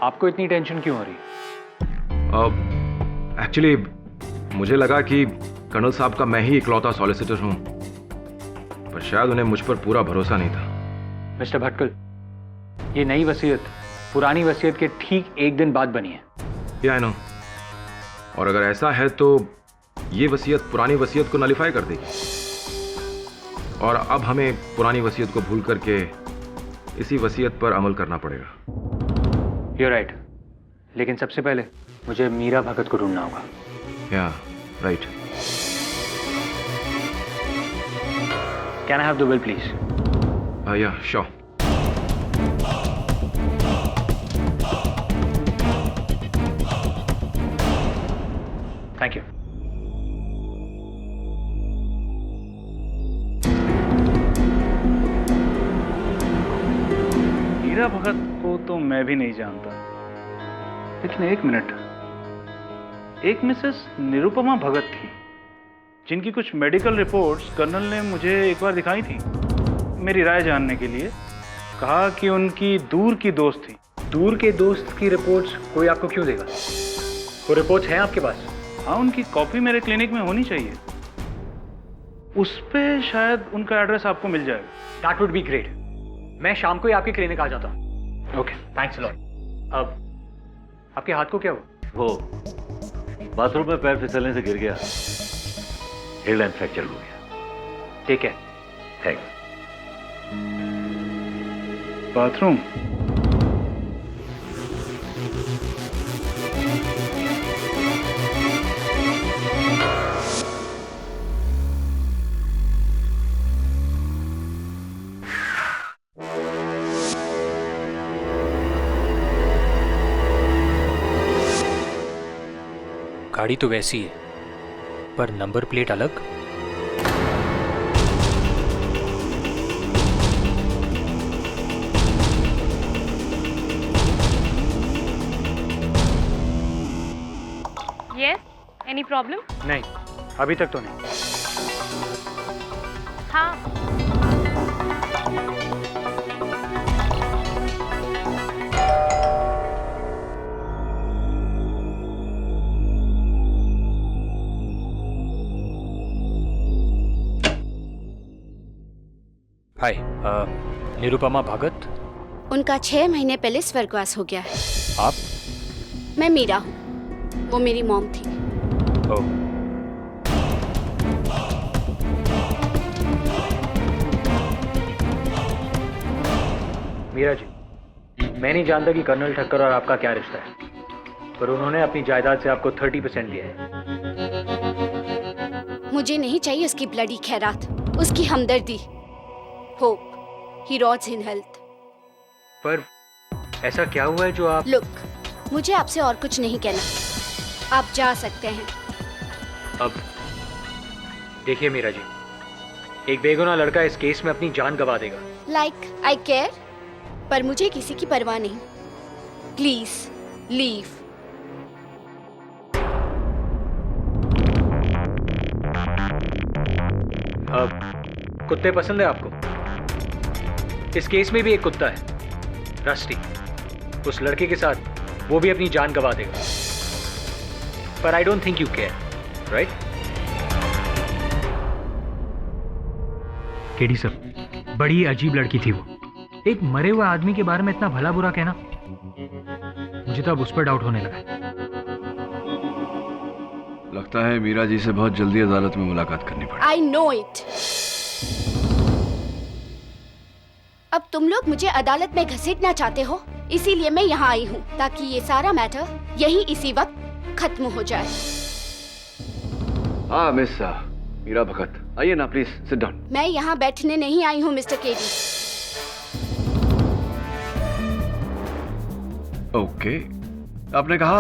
आपको इतनी टेंशन क्यों हो रही है? एक्चुअली मुझे लगा कि कर्नल साहब का मैं ही इकलौता सॉलिसिटर हूं, पर शायद उन्हें मुझ पर पूरा भरोसा नहीं था। मिस्टर भटकल, ये नई वसीयत पुरानी वसीयत के ठीक एक दिन बाद बनी है। या आई नो। और अगर ऐसा है तो ये वसीयत पुरानी वसीयत को नलिफाई कर देगी, और अब हमें पुरानी वसीयत को भूल करके इसी वसीयत पर अमल करना पड़ेगा। You're right, लेकिन सबसे पहले मुझे मीरा भगत को ढूंढना होगा। या right. Can I have the will, please? या श्योर। Thank you. मीरा भगत को तो मैं भी नहीं जानता, लेकिन एक मिनट, एक मिसेस निरुपमा भगत थी जिनकी कुछ मेडिकल रिपोर्ट्स कर्नल ने मुझे एक बार दिखाई थी मेरी राय जानने के लिए। कहा कि उनकी दूर की दोस्त थी। दूर के दोस्त की रिपोर्ट्स कोई आपको क्यों देगा? वो रिपोर्ट्स हैं आपके पास? हाँ, उनकी कॉपी मेरे क्लिनिक में होनी चाहिए। उस पे शायद उनका एड्रेस आपको मिल जाएगा। That would be great. मैं शाम को ही आपके क्लिनिक आ जाता हूँ। Okay, thanks a lot. अब आपके हाथ को क्या हुआ? वो बाथरूम में पैर फिसलने से गिर गया, हेयरलाइन फ्रैक्चर हो गया। ठीक है, थैंक्स। बाथरूम? गाड़ी तो वैसी है, पर नंबर प्लेट अलग। Yes, any problem? नहीं, अभी तक तो नहीं। हाँ, हाय, निरुपमा भगत। उनका 6 महीने पहले स्वर्गवास हो गया है। आप? मैं मीरा हूँ, वो मेरी मॉम थी। ओह। मीरा जी, मैं नहीं जानता कि कर्नल ठक्कर और आपका क्या रिश्ता है, पर उन्होंने अपनी जायदाद से आपको 30% दिया है। मुझे नहीं चाहिए उसकी ब्लडी खैरात, उसकी हमदर्दी। Hope he rots in health. पर ऐसा क्या हुआ है जो आप? लुक, मुझे आपसे और कुछ नहीं कहना, आप जा सकते हैं। अब देखिए मीरा जी, एक बेगुनाह लड़का इस केस में अपनी जान गंवा देगा। लाइक आई केयर, पर मुझे किसी की परवाह नहीं। Please leave. अब कुत्ते पसंद है आपको? इस केस में भी एक कुत्ता है, रस्टी। उस लड़के के साथ वो भी अपनी जान गंवा देगा, पर I don't think you care, right? KD sir, बड़ी अजीब लड़की थी वो। एक मरे हुए आदमी के बारे में इतना भला बुरा कहना, मुझे तो अब उस पर डाउट होने लगा। लगता है मीरा जी से बहुत जल्दी अदालत में मुलाकात करनी पड़ेगी। I know it. अब तुम लोग मुझे अदालत में घसीटना चाहते हो, इसीलिए मैं यहाँ आई हूँ ताकि ये सारा मैटर यही इसी वक्त खत्म हो जाए। हाँ मिस मीरा भगत, आइए ना प्लीज, सिट डाउन। मैं यहाँ बैठने नहीं आई हूँ मिस्टर केडी। ओके, आपने कहा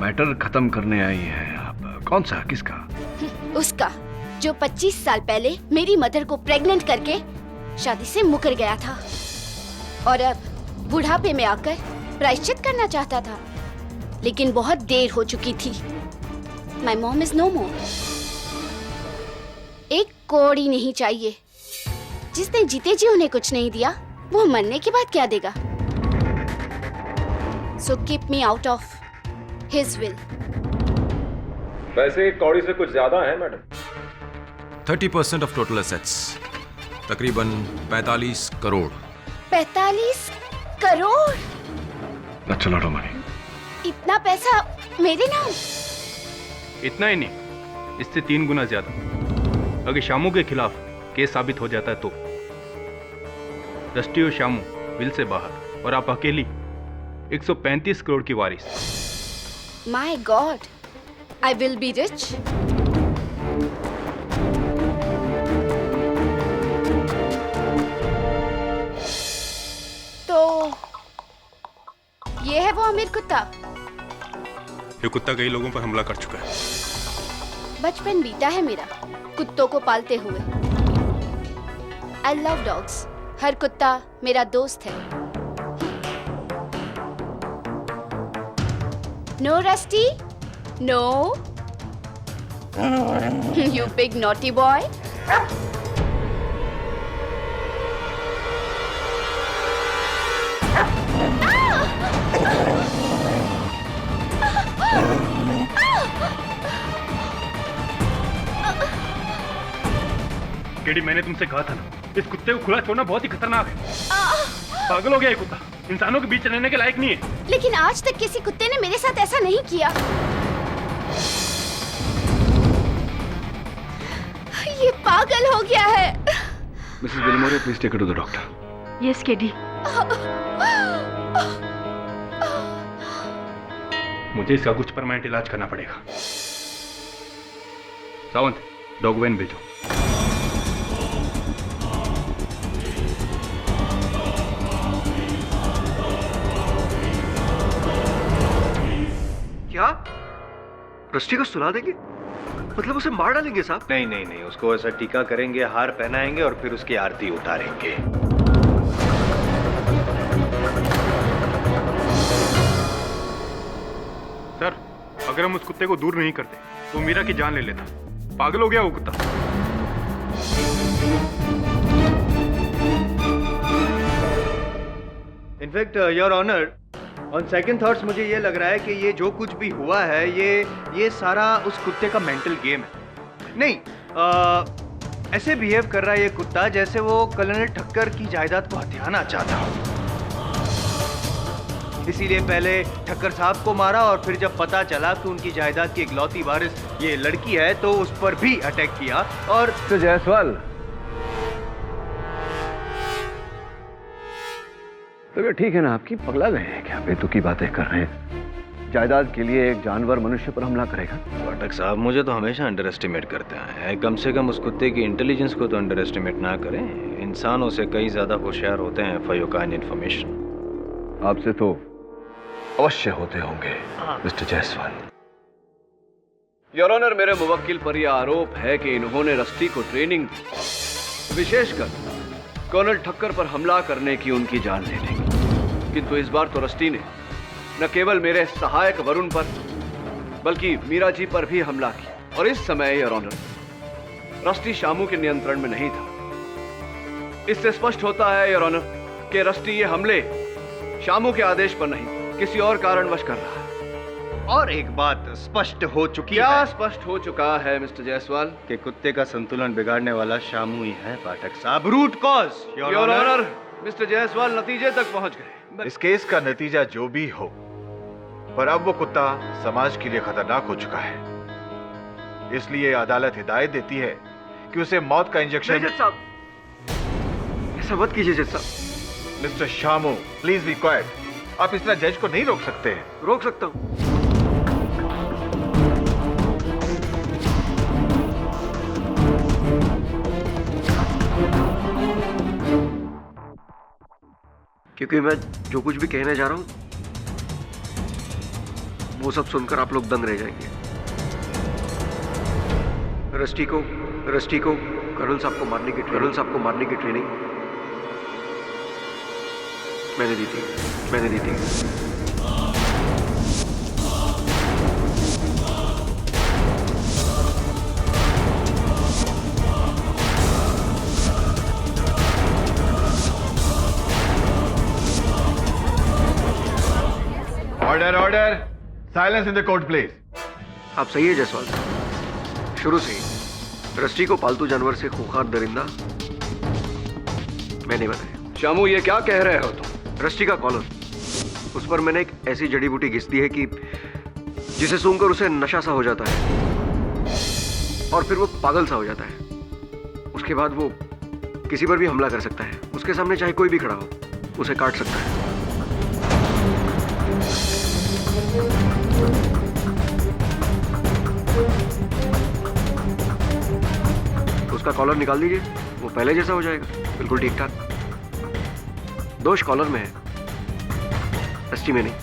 मैटर खत्म करने आई है आप। कौन सा, किसका? उसका जो 25 साल पहले मेरी मदर को प्रेग्नेंट करके शादी से मुकर गया था और अब बुढ़ापे में आकर प्रायश्चित करना चाहता था, लेकिन बहुत देर हो चुकी थी। माय मॉम इज नो मोर। एक कौड़ी नहीं चाहिए। जिसने जीते जी उन्हें कुछ नहीं दिया, वो मरने के बाद क्या देगा? So keep me out of his will. वैसे कौड़ी से कुछ ज्यादा है मैडम। 30% ऑफ टोटल एसेट्स, तकरीबन 45 crore. 45 crore? That's a lot of money. इतना पैसा मेरे नाम? इतना ही नहीं, इससे 3 गुना ज्यादा। अगर शामू के खिलाफ केस साबित हो जाता है तो रस्टी और शामू बिल से बाहर और आप अकेली 135 करोड़ की वारिस। My god, I will be rich. तो ये है वो अमीर कुत्ता? ये कुत्ता कई लोगों पर हमला कर चुका है। बचपन बीता है मेरा कुत्तों को पालते हुए। I love dogs. हर कुत्ता मेरा दोस्त है। No Rusty, no. You big naughty boy. KD, मैंने तुमसे कहा था ना, इस कुत्ते को खुला छोड़ना बहुत ही खतरनाक है। पागल हो गया ये कुत्ता, इंसानों के बीच रहने के लायक नहीं है। लेकिन आज तक किसी कुत्ते ने मेरे साथ ऐसा नहीं किया। ये पागल हो गया है। Mrs Bilmore, please take it to the doctor. Yes KD. मुझे इसका कुछ परमानेंट इलाज करना पड़ेगा। सावंत, डॉग वैन भेजो। क्या रस्टी को सुला देंगे? मतलब उसे मार डालेंगे साहब? नहीं नहीं नहीं, उसको ऐसा टीका करेंगे, हार पहनाएंगे और फिर उसकी आरती उतारेंगे। सर, अगर हम उस कुत्ते को दूर नहीं करते तो मीरा की जान ले लेता। पागल हो गया वो कुत्ता। In fact your honour, on second thoughts मुझे ये लग रहा है कि ये जो कुछ भी हुआ है ये सारा उस कुत्ते का मेंटल गेम है। नहीं, ऐसे बिहेव कर रहा है ये कुत्ता जैसे वो कर्नल ठक्कर की जायदाद को हथियाना चाहता हो। इसीलिए पहले ठक्कर साहब को मारा और फिर जब पता चला कि उनकी जायदाद की इकलौती वारिस ये लड़की है तो उस पर भी अटैक किया। और तो जायसवाल, तो ये ठीक है ना आपकी? पगला गए हैं क्या? बेतुकी बातें कर रहे हैं। जायदाद के लिए एक जानवर मनुष्य पर हमला करेगा? पाठक साहब, मुझे तो हमेशा अंडर एस्टिमेट करते हैं। कम से कम उस कुत्ते की इंटेलिजेंस को तो अंडर एस्टिमेट ना करें। इंसानों से कई ज्यादा होशियार होते हैं फॉर योर काइंड इंफॉर्मेशन। आपसे तो अवश्य होते होंगे मिस्टर जायसवाल। योर ऑनर, मेरे मुवक्किल पर यह आरोप है कि इन्होंने रस्टी को ट्रेनिंग दी, विशेषकर कर्नल ठक्कर पर हमला करने की, उनकी जान लेने की। किंतु इस बार तो रस्टी ने न केवल मेरे सहायक वरुण पर बल्कि मीरा जी पर भी हमला किया। और इस समय योर ऑनर, रस्टी शामू के नियंत्रण में नहीं था। इससे स्पष्ट होता है योर ऑनर कि रस्टी ये हमले शामू के आदेश पर नहीं, किसी और कारणवश कर रहा है। और एक बात स्पष्ट हो चुकी क्या है। स्पष्ट हो चुका है मिस्टर जायसवाल? कि कुत्ते का संतुलन बिगाड़ने वाला शामू ही है पाठक साहब। Root cause your honour, mister Jaiswal नतीजे तक पहुंच गए। इस केस का नतीजा जो भी हो, पर अब वो कुत्ता समाज के लिए खतरनाक हो चुका है। इसलिए अदालत हिदायत देती है कि उसे मौत का इंजेक्शन। जज साहब, ऐसा मत कीजिए जज साहब। Mister Shamu, please be quite. आप इस तरह जज को नहीं रोक सकते हैं। रोक सकता हूं। क्योंकि मैं जो कुछ भी कहने जा रहा हूं वो सब सुनकर आप लोग दंग रह जाएंगे। रस्टी को कर्नल साहब को मारने की ट्रेनिंग मैंने दी थी। Order, silence in the court please. आप सही है जायसवाल साहब, शुरू से ही रस्टी को पालतू जानवर से खूंखार दरिंदा मैंने बनाया। शामू, ये क्या कह रहे हो तुम? रस्टी का कॉलर, उस पर मैंने एक ऐसी जड़ी बूटी घिस दी है कि जिसे सूंघकर उसे नशा सा हो जाता है और फिर वो पागल सा हो जाता है। उसके बाद वो किसी पर भी हमला कर सकता है। उसके सामने चाहे कोई भी खड़ा हो, उसे काट सकता है। उसका कॉलर निकाल दीजिए, वो पहले जैसा हो जाएगा, बिल्कुल ठीक ठाक। दोष कॉलर में है, रस्टी में नहीं।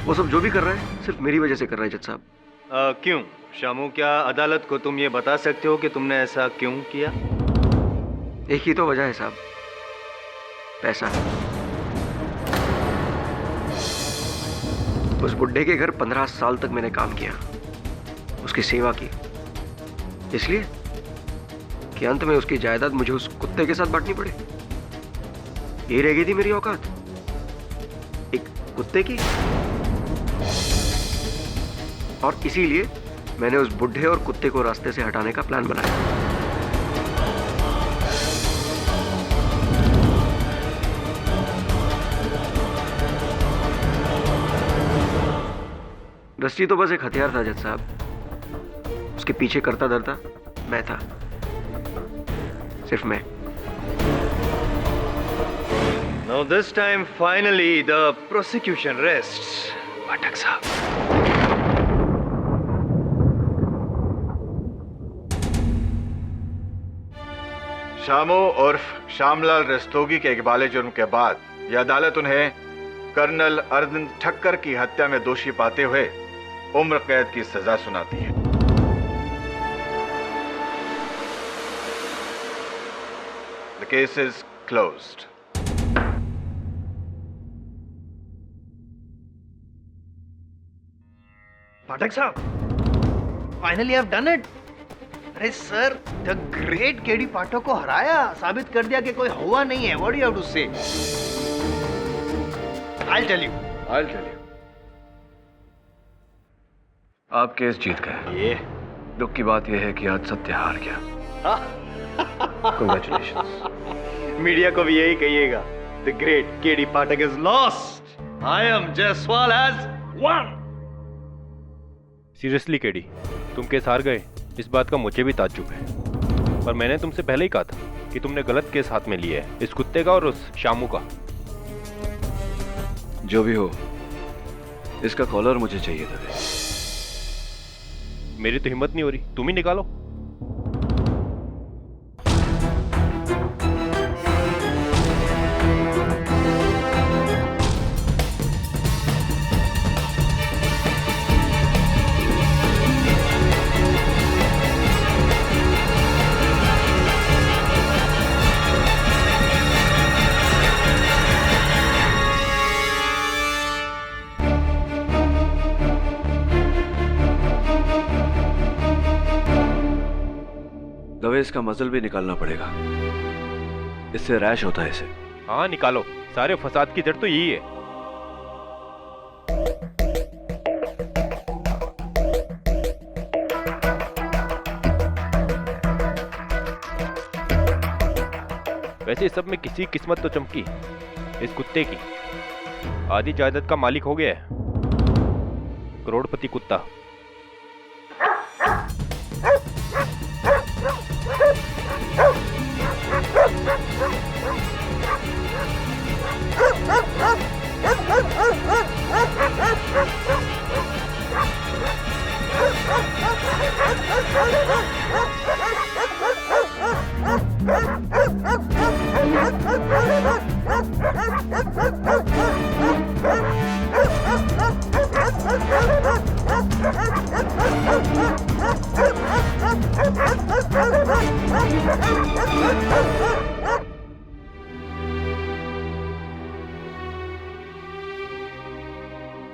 वो सब जो भी कर रहा है सिर्फ मेरी वजह से कर रहा है जज साहब। क्यों शामू, क्या अदालत को तुम ये बता सकते हो कि तुमने ऐसा क्यों किया? एक ही तो वजह है साहब, पैसा। उस बुड्ढे के घर 15 साल तक मैंने काम किया, उसकी सेवा की, इसलिए कि अंत में उसकी जायदाद मुझे उस कुत्ते के साथ बांटनी पड़े। ये रह गई थी मेरी औकात, एक कुत्ते की। और इसीलिए मैंने उस बुड्ढे और कुत्ते को रास्ते से हटाने का प्लान बनाया। रस्टी तो बस एक हथियार था जज साहब, उसके पीछे करता धरता मैं था, सिर्फ मैं। Now this time finally the prosecution rests, पाठक साहब। शामू उर्फ श्यामलाल रस्तोगी के इकबाले जुर्म के बाद यह अदालत उन्हें कर्नल अरविंद ठक्कर की हत्या में दोषी पाते हुए उम्र कैद की सजा सुनाती है। The case is closed. पाठक साहब, finally I have done it. अरे सर, द ग्रेट केडी पाठक को हराया, साबित कर दिया कि कोई हुआ नहीं है। What do you have to say? I'll tell you. आप केस जीत गए। ये दुख की बात यह है कि आज सत्य हार गया। Congratulations. मीडिया को भी यही कहिएगा, the great KD Pathak is lost, I am Jaiswal has won. Seriously KD, तुम केस हार गए, इस बात का मुझे भी ताज्जुब है। पर मैंने तुमसे पहले ही कहा था कि तुमने गलत केस हाथ में लिया है, इस कुत्ते का और उस शामू का। जो भी हो, इसका कॉलर मुझे चाहिए था। मेरी तो हिम्मत नहीं हो रही, तुम ही निकालो। दवे इसका मजल भी निकालना पड़ेगा, इससे रैश होता है इसे। हाँ निकालो, सारे फसाद की जड़ तो यही है। वैसे इस सब में किसी किस्मत तो चमकी, इस कुत्ते की। आधी जायदाद का मालिक हो गया है, करोड़पति कुत्ता।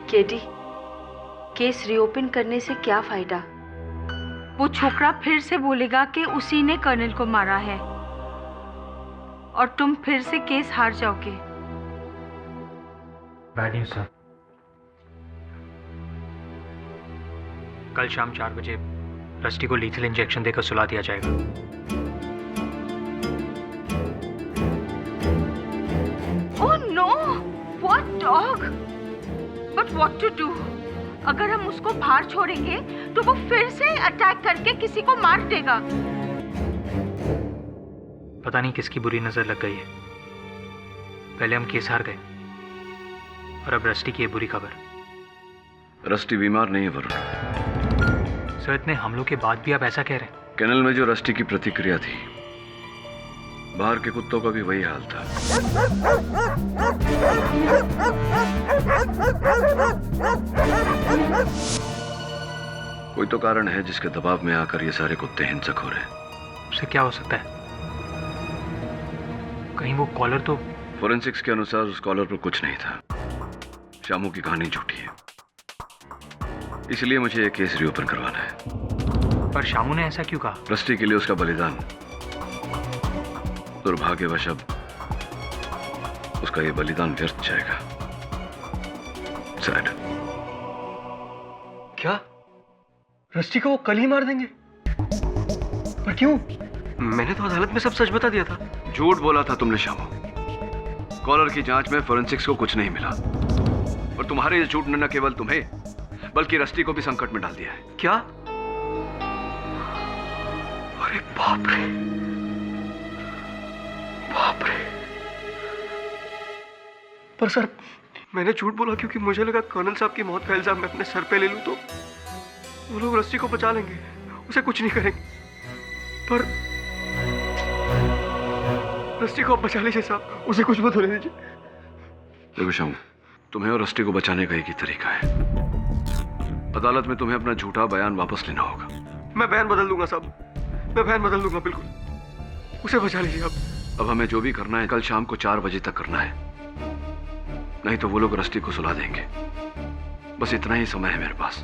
केडी, केस रीओपन करने से क्या फायदा? वो छोकरा फिर से बोलेगा कि उसी ने कर्नल को मारा है और तुम फिर से केस हार जाओगे। Bad news sir. कल शाम 4 बजे रस्टी को लीथल इंजेक्शन देकर सुला दिया जाएगा। Oh no, what dog? But what to do? अगर हम उसको बाहर छोड़ेंगे तो वो फिर से अटैक करके किसी को मार देगा। पता नहीं किसकी बुरी नजर लग गई है। पहले हम केस हार गए और अब रस्टी की ये बुरी खबर। रस्टी बीमार नहीं है वरुण। सर, इतने हमलों के बाद भी आप ऐसा कह रहे हैं? कैनल में जो रस्टी की प्रतिक्रिया थी, बाहर के कुत्तों का भी वही हाल था। कोई तो कारण है जिसके दबाव में आकर ये सारे कुत्ते हिंसक हो रहे हैं। उससे क्या हो सकता है? कहीं वो कॉलर तो... फोरेंसिक्स के अनुसार उस कॉलर पर कुछ नहीं था। शामू की कहानी झूठी है, इसलिए मुझे ये केस रीओपन करवाना है। पर शामू ने ऐसा क्यों कहा? रस्टी के लिए उसका बलिदान। दुर्भाग्यवश अब उसका ये बलिदान व्यर्थ जाएगा। सैड। क्या रस्टी को वो कल ही मार देंगे? पर क्यों? मैंने तो अदालत में सब सच बता दिया था। झूठ बोला था तुमने शामू। कॉलर की जांच में फोरेंसिक्स को कुछ नहीं मिला और तुम्हारे इस झूठ ने न केवल तुम्हें बल्कि रस्टी को भी संकट में डाल दिया है। क्या? अरे बाप रे, बाप रे। पर सर, मैंने झूठ बोला क्योंकि मुझे लगा कर्नल साहब की मौत का इल्जाम मैं अपने सर पे ले लूं तो वो लोग रस्टी को बचा लेंगे, उसे कुछ नहीं करेंगे। पर रस्टी को आप बचा लीजिए साहब, उसे कुछ मत होने दीजिए। देखो शामू, तुम्हें और रस्टी को बचाने का एक ही तरीका है। अदालत में तुम्हें अपना झूठा बयान वापस लेना होगा। मैं बयान बदल दूंगा साहब, मैं बयान बदल दूंगा, बिल्कुल। उसे बचा लीजिए आप। अब हमें जो भी करना है कल शाम को 4 बजे तक करना है, नहीं तो वो लोग रस्टी को सुला देंगे। बस इतना ही समय है मेरे पास,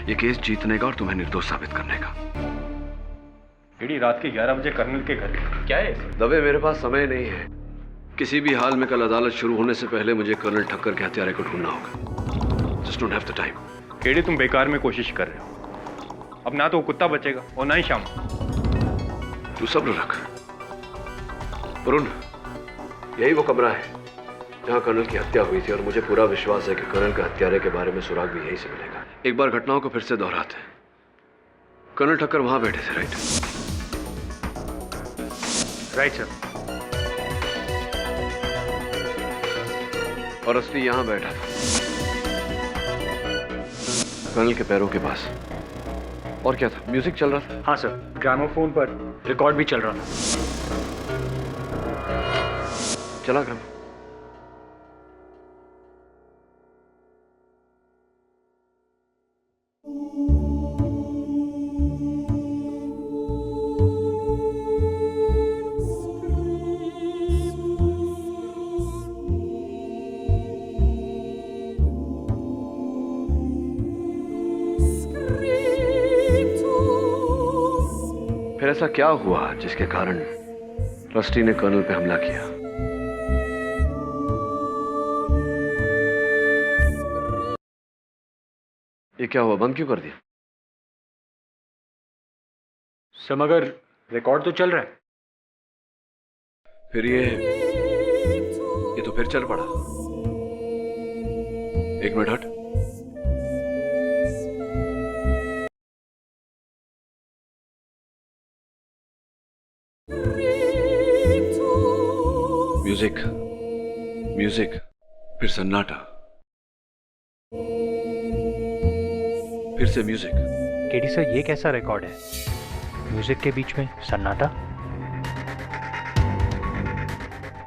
ये केस जीतने का और तुम्हें निर्दोष साबित करने का। एडी, रात के 11 बजे कर्नल के घर क्या है? दबे, मेरे पास समय नहीं है। किसी भी हाल में कल अदालत शुरू होने से पहले मुझे कर्नल ठक्कर के हत्यारे को ढूंढना होगा। Just don't have the time. Eddie, तुम बेकार में कोशिश कर रहे हो। अब ना तो वो कुत्ता बचेगा और ना ही शाम। तू सब्र रख वरुण, यही वो कमरा है जहां कर्नल की हत्या हुई थी और मुझे पूरा विश्वास है कि कर्नल के हत्यारे के बारे में सुराग भी यहीं से मिलेगा। एक बार घटनाओं को फिर से दोहराते हैं। कर्नल ठक्कर वहां बैठे थे, राइट? Right sir. और रस्टी यहां बैठा था कर्नल के पैरों के पास। और क्या था? म्यूजिक चल रहा था? हाँ सर, ग्रामोफोन पर रिकॉर्ड भी चल रहा था। चला ग्राम। फिर ऐसा क्या हुआ जिसके कारण रस्टी ने कर्नल पे हमला किया? ये क्या हुआ? बंद क्यों कर दिया? सर, मगर रिकॉर्ड तो चल रहा है। फिर ये तो फिर चल पड़ा। एक मिनट हट। म्यूजिक, म्यूजिक, फिर सन्नाटा, फिर से म्यूजिक। केडी सर, ये कैसा रिकॉर्ड है? म्यूजिक के बीच में सन्नाटा,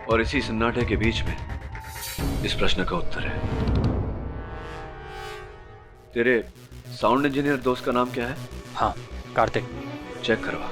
और इसी सन्नाटे के बीच में इस प्रश्न का उत्तर है। तेरे साउंड इंजीनियर दोस्त का नाम क्या है? हाँ, कार्तिक। चेक करवा।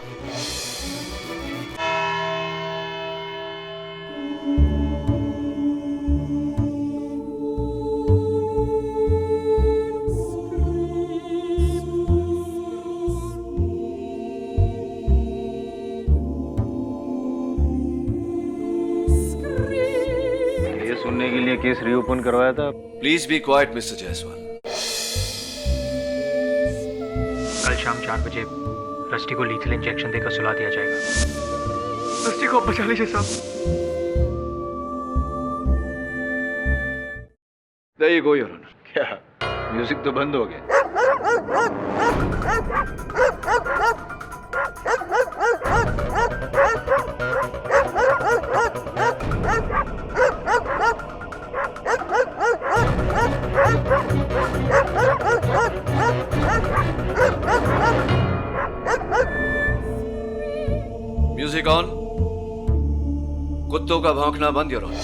केस रीओपन करवाया था। Please be quite mister Jaiswal. कल शाम 4 बजे रस्टी को लीथल इंजेक्शन देकर सुला दिया जाएगा। रस्टी को आप बचा लीजिए साहब। There you go, Your Honor. क्या म्यूजिक तो बंद हो गया? Music on. कुत्तों का भौंकना बंद, योर ऑनर।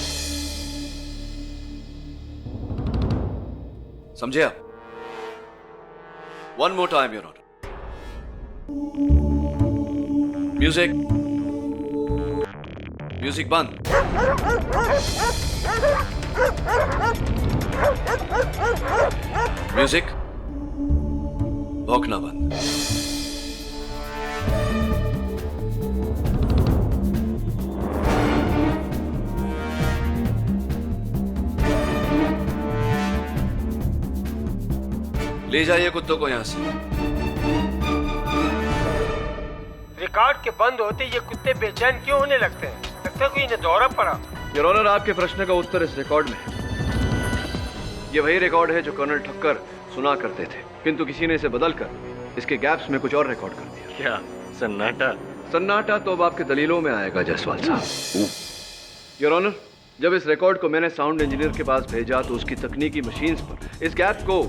समझे आप? One more time, your honour. Music, music बंद। म्यूजिक, भौंकना बंद। ले जाइए कुत्तों को यहां से। रिकॉर्ड के बंद होते ये कुत्ते बेचैन क्यों होने लगते हैं? लगता है कोई इन्हें दौरा पड़ा। योर ऑनर, आपके प्रश्न का उत्तर इस रिकॉर्ड में है। ये वही रिकॉर्ड है जो कर्नल ठक्कर सुना करते थे, किंतु किसी ने इसे बदलकर इसके गैप्स में कुछ और रिकॉर्ड कर दिया। क्या सन्नाटा? सन्नाटा तो अब आपके दलीलों में आएगा जायसवाल साहब। योर ऑनर, जब इस रिकॉर्ड को मैंने साउंड इंजीनियर के पास भेजा तो उसकी तकनीकी मशीन्स पर इस गैप को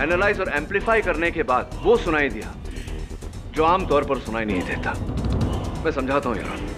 एनालाइज और एम्पलीफाई करने के बाद वो सुनाई दिया जो आमतौर पर सुनाई नहीं देता। मैं समझाता हूं यार।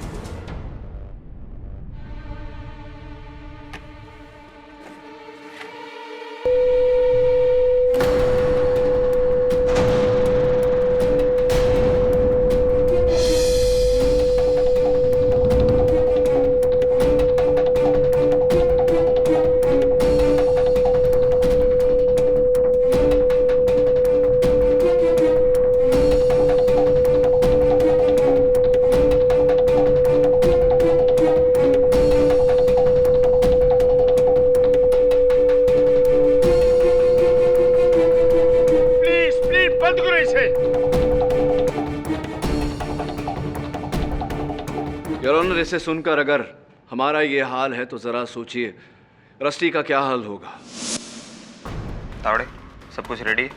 इसे सुनकर अगर हमारा ये हाल है तो जरा सोचिए रस्टी का क्या हाल होगा। तावड़े, सब कुछ रेडी?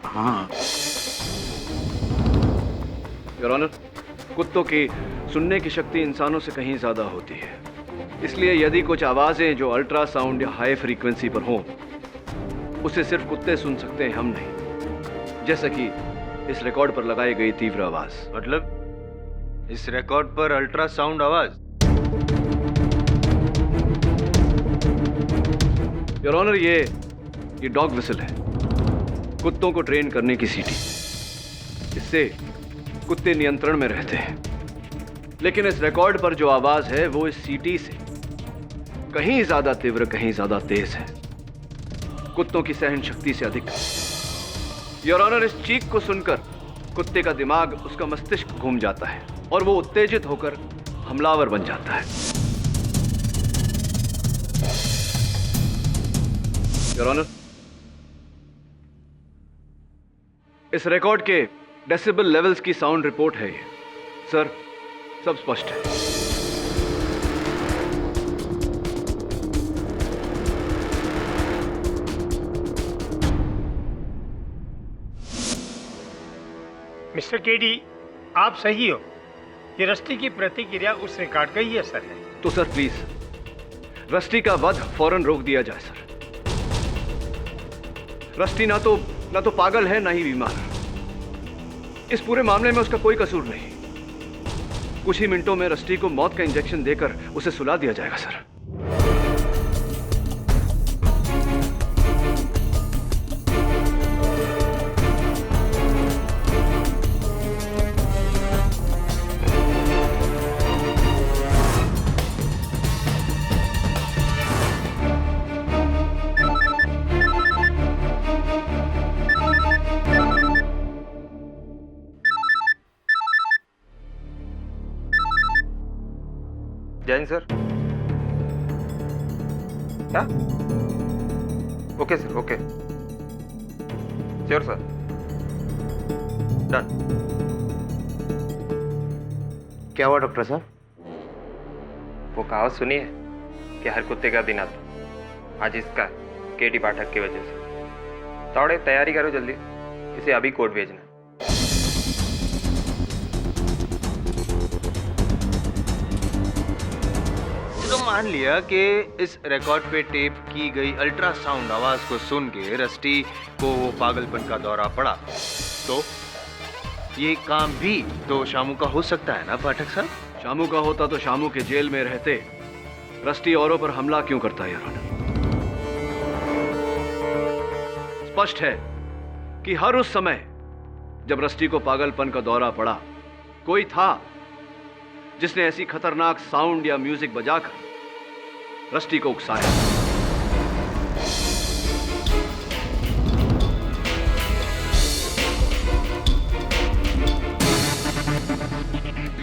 हाँ। योर ऑनर, कुत्तों की सुनने की शक्ति इंसानों से कहीं ज्यादा होती है, इसलिए यदि कुछ आवाजें जो अल्ट्रासाउंड या हाई फ्रीक्वेंसी पर हों उसे सिर्फ कुत्ते सुन सकते हैं, हम नहीं। जैसा कि इस रिकॉर्ड पर लगाई गई तीव्र आवाज। मतलब इस रिकॉर्ड पर अल्ट्रासाउंड आवाज? योर ऑनर, ये डॉग विसल है, कुत्तों को ट्रेन करने की सीटी। इससे कुत्ते नियंत्रण में रहते हैं, लेकिन इस रिकॉर्ड पर जो आवाज है वो इस सीटी से कहीं ज्यादा तीव्र, कहीं ज्यादा तेज है, कुत्तों की सहन शक्ति से अधिक। योर ऑनर, इस चीख को सुनकर कुत्ते का दिमाग, उसका मस्तिष्क घूम जाता है और वो उत्तेजित होकर हमलावर बन जाता है। योर ऑनर, इस रिकॉर्ड के डेसिबल लेवल्स की साउंड रिपोर्ट है ये। सर, सब स्पष्ट है। मिस्टर केडी, आप सही हो। ये रस्टी की प्रतिक्रिया उस रिकॉर्ड का ही असर है। तो सर प्लीज रस्टी का वध फौरन रोक दिया जाए सर। रस्टी ना तो पागल है, ना ही बीमार। इस पूरे मामले में उसका कोई कसूर नहीं। कुछ ही मिनटों में रस्टी को मौत का इंजेक्शन देकर उसे सुला दिया जाएगा सर। जैन सर, क्या? Okay sir, okay, sure sir, done. क्या हुआ डॉक्टर साहब? वो कहावत सुनी है कि हर कुत्ते का दिन आता, आज इसका केडी पाठक की वजह से। थोड़े तैयारी करो जल्दी, इसे अभी कोर्ट भेजना। तो मान लिया कि इस रिकॉर्ड पे टेप की गई अल्ट्रासाउंड आवाज को सुन के रस्टी को वो पागलपन का दौरा पड़ा, तो ये काम भी तो शामू का हो सकता है ना पाठक साहब? शामू का होता तो शामू के जेल में रहते रस्टी औरों पर हमला क्यों करता है यार? स्पष्ट है कि हर उस समय जब रस्टी को पागलपन का दौरा पड़ा, कोई था जिसने ऐसी खतरनाक साउंड या म्यूजिक बजाकर रस्टी को उकसाया।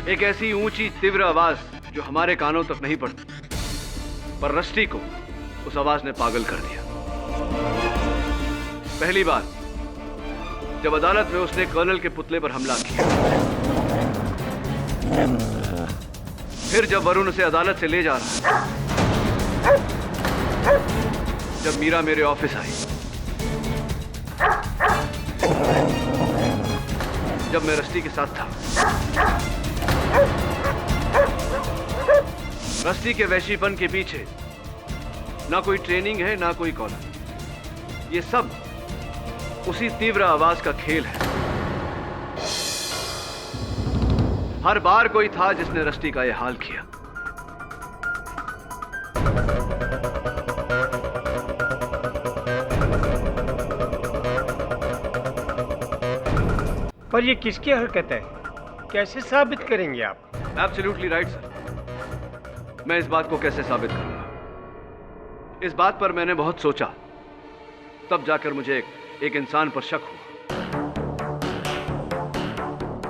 एक ऐसी ऊंची तीव्र आवाज जो हमारे कानों तक नहीं पड़ती, पर रस्टी को उस आवाज ने पागल कर दिया। पहली बार जब अदालत में उसने कर्नल के पुतले पर हमला किया, फिर जब वरुण उसे अदालत से ले जा रहा, जब मीरा मेरे ऑफिस आई, जब मैं रस्टी के साथ था, रस्टी के वैशीपन के पीछे ना कोई ट्रेनिंग है ना कोई कॉलर, ये सब उसी तीव्र आवाज का खेल है। हर बार कोई था जिसने रस्टी का यह हाल किया। पर ये किसकी हरकत है, कैसे साबित करेंगे आप? Absolutely right sir. मैं इस बात को कैसे साबित करूंगा, इस बात पर मैंने बहुत सोचा, तब जाकर मुझे एक इंसान पर शक हुआ।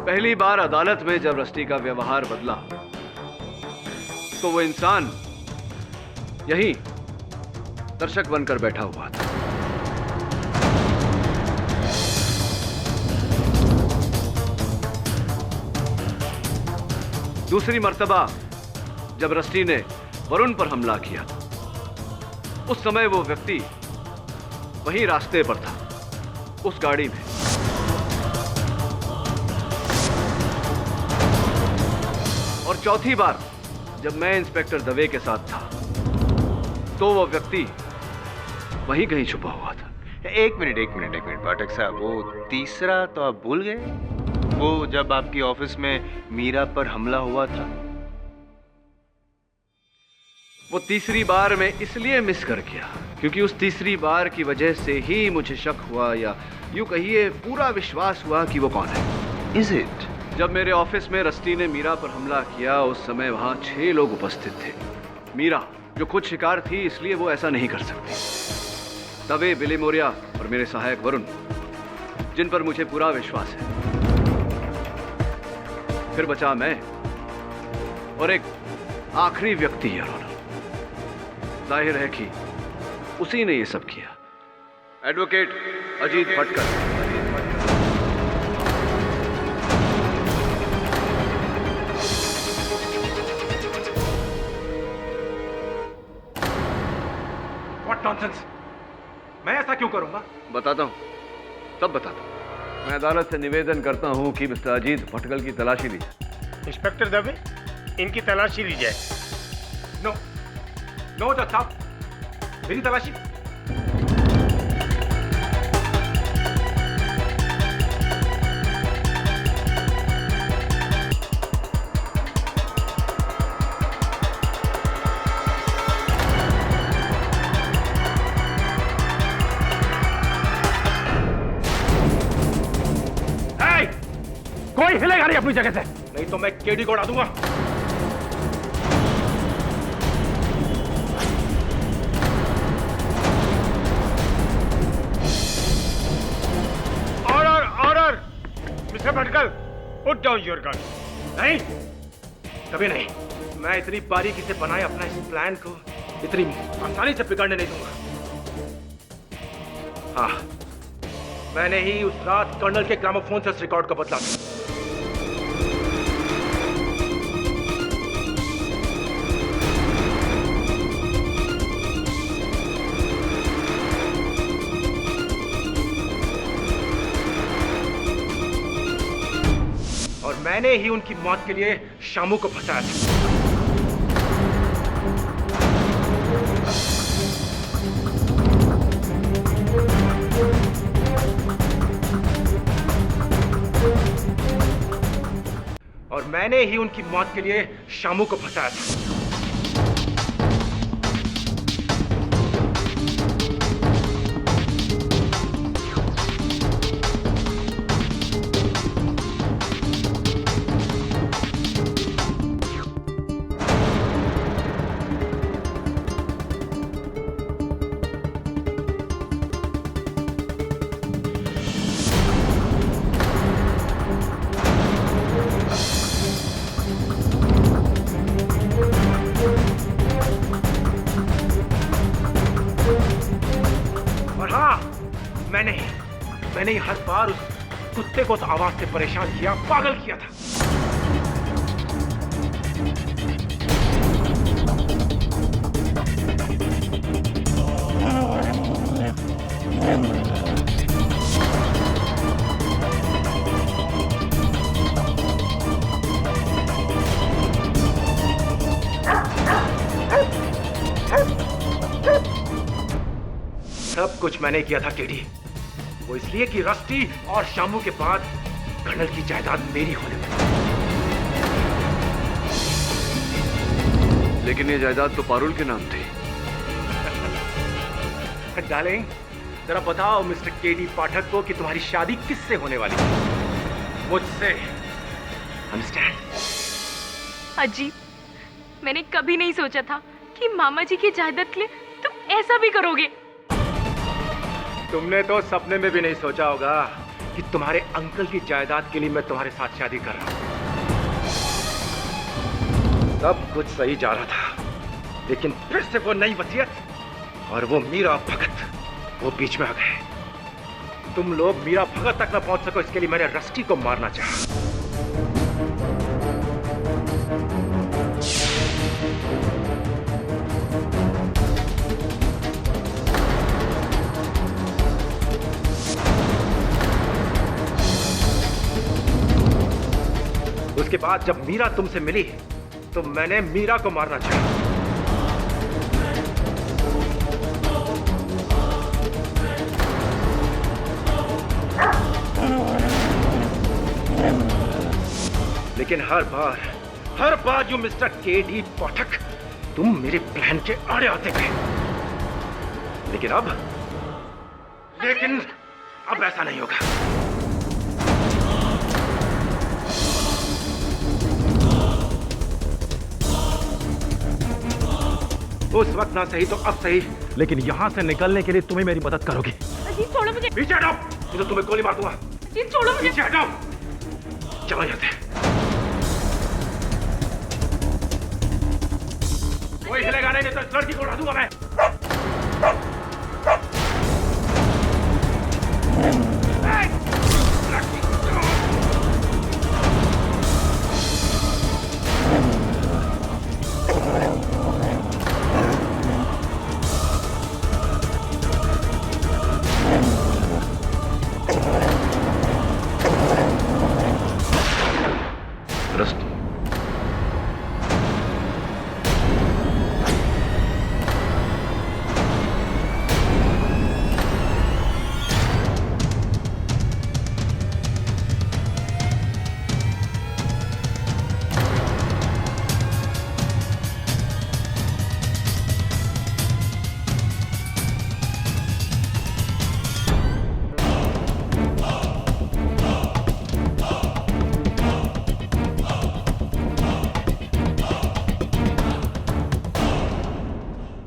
पहली बार अदालत में जब रस्टी का व्यवहार बदला, तो वो इंसान यहीं दर्शक बनकर बैठा हुआ था। दूसरी मर्तबा जब रस्टी ने वरुण पर हमला किया, उस समय वो व्यक्ति वहीं रास्ते पर था, उस गाड़ी में। और चौथी बार जब मैं इंस्पेक्टर दवे के साथ था, तो वो व्यक्ति वहीं कहीं छुपा हुआ था। एक मिनट पाठक साहब, वो तीसरा तो आप भूल गए? वो जब आपकी ऑफिस में मीरा पर हमला हुआ था। वो तीसरी बार मैं इसलिए मिस कर गया क्योंकि उस तीसरी बार की वजह से ही मुझे शक हुआ, या यूं कहिए पूरा विश्वास हुआ कि वो कौन है। Is it? जब मेरे ऑफिस में रस्टी ने मीरा पर हमला किया, उस समय वहां 6 लोग उपस्थित थे। मीरा जो खुद शिकार थी, इसलिए वो ऐसा नहीं कर सकती। तवे, बिली मोरिया और मेरे सहायक वरुण, जिन पर मुझे पूरा विश्वास है। फिर बचा मैं और एक आखिरी व्यक्ति, योर ऑनर। जाहिर है कि उसी ने ये सब किया। Advocate Ajit Bhatkar. What nonsense? मैं ऐसा क्यों करूंगा? बताता हूं, सब बताता हूं। मैं अदालत से निवेदन करता हूं कि मिस्टर अजीत भटकल की तलाशी ली जाए। इंस्पेक्टर दवे, इनकी तलाशी ली जाए। नो जज साहब, मेरी तलाशी। कोई हिलेगा नहीं अपनी जगह से, नहीं तो मैं केडी को उड़ा दूंगा। Order mister Bhatkal, put down your gun. नहीं, कभी नहीं। मैं इतनी बारीकी से बनाए अपना इस प्लान को इतनी आसानी से बिगड़ने नहीं दूंगा। हाँ, मैंने ही उस रात कर्नल के ग्रामोफोन से उस रिकॉर्ड का बदला था। और मैंने ही उनकी मौत के लिए शामू को फंसाया था। और मैंने ही उनकी मौत के लिए शामू को फंसाया था। मैंने हर बार उस कुत्ते को तो आवाज से परेशान किया, पागल किया था। सब कुछ मैंने किया था केडी, वो इसलिए कि रस्टी और शामू के बाद कर्नल की जायदाद मेरी होने वाली। लेकिन ये जायदाद तो पारुल के नाम थी। डार्लिंग, जरा बताओ मिस्टर केडी पाठक को कि तुम्हारी शादी किससे होने वाली है? मुझसे। अंडरस्टैंड? अजी, मैंने कभी नहीं सोचा था कि मामा जी की जायदाद के लिए तुम ऐसा भी करोगे। तुमने तो सपने में भी नहीं सोचा होगा कि तुम्हारे अंकल की जायदाद के लिए मैं तुम्हारे साथ शादी कर रहा हूं। सब कुछ सही जा रहा था, लेकिन फिर से वो नई वसीयत और वो मीरा भगत वो बीच में आ गए। तुम लोग मीरा भगत तक न पहुंच सको, इसके लिए मैंने रस्टी को मारना चाहा। उसके बाद जब मीरा तुमसे मिली तो मैंने मीरा को मारना चाहा। लेकिन हर बार यू मिस्टर केडी पाठक, तुम मेरे प्लान के आड़े आते गए। लेकिन अब ऐसा नहीं होगा। उस वक्त ना सही तो अब सही, लेकिन यहां से निकलने के लिए तुम्हें मेरी मदद करोगी। अजीत छोड़ो मुझे। पीछे हटाओ, नहीं तो तुम्हें गोली मार दूंगा। अजीत छोड़ो मुझे। पीछे हटाओ, चलो यहाँ से। कोई हिलेगा नहीं तो इस लड़की को उड़ा दूंगा मैं।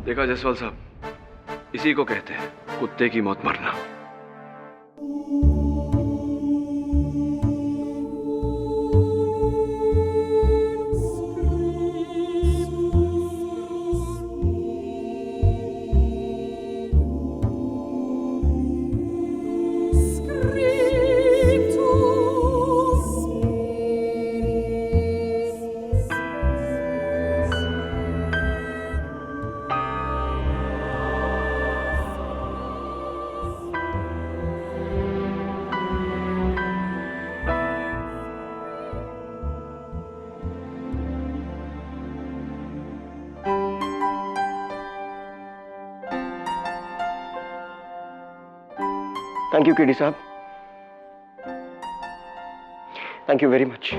देखा जायसवाल साहब, इसी को कहते हैं कुत्ते की मौत मरना। थैंक यू केडी साहब, थैंक यू वेरी मच।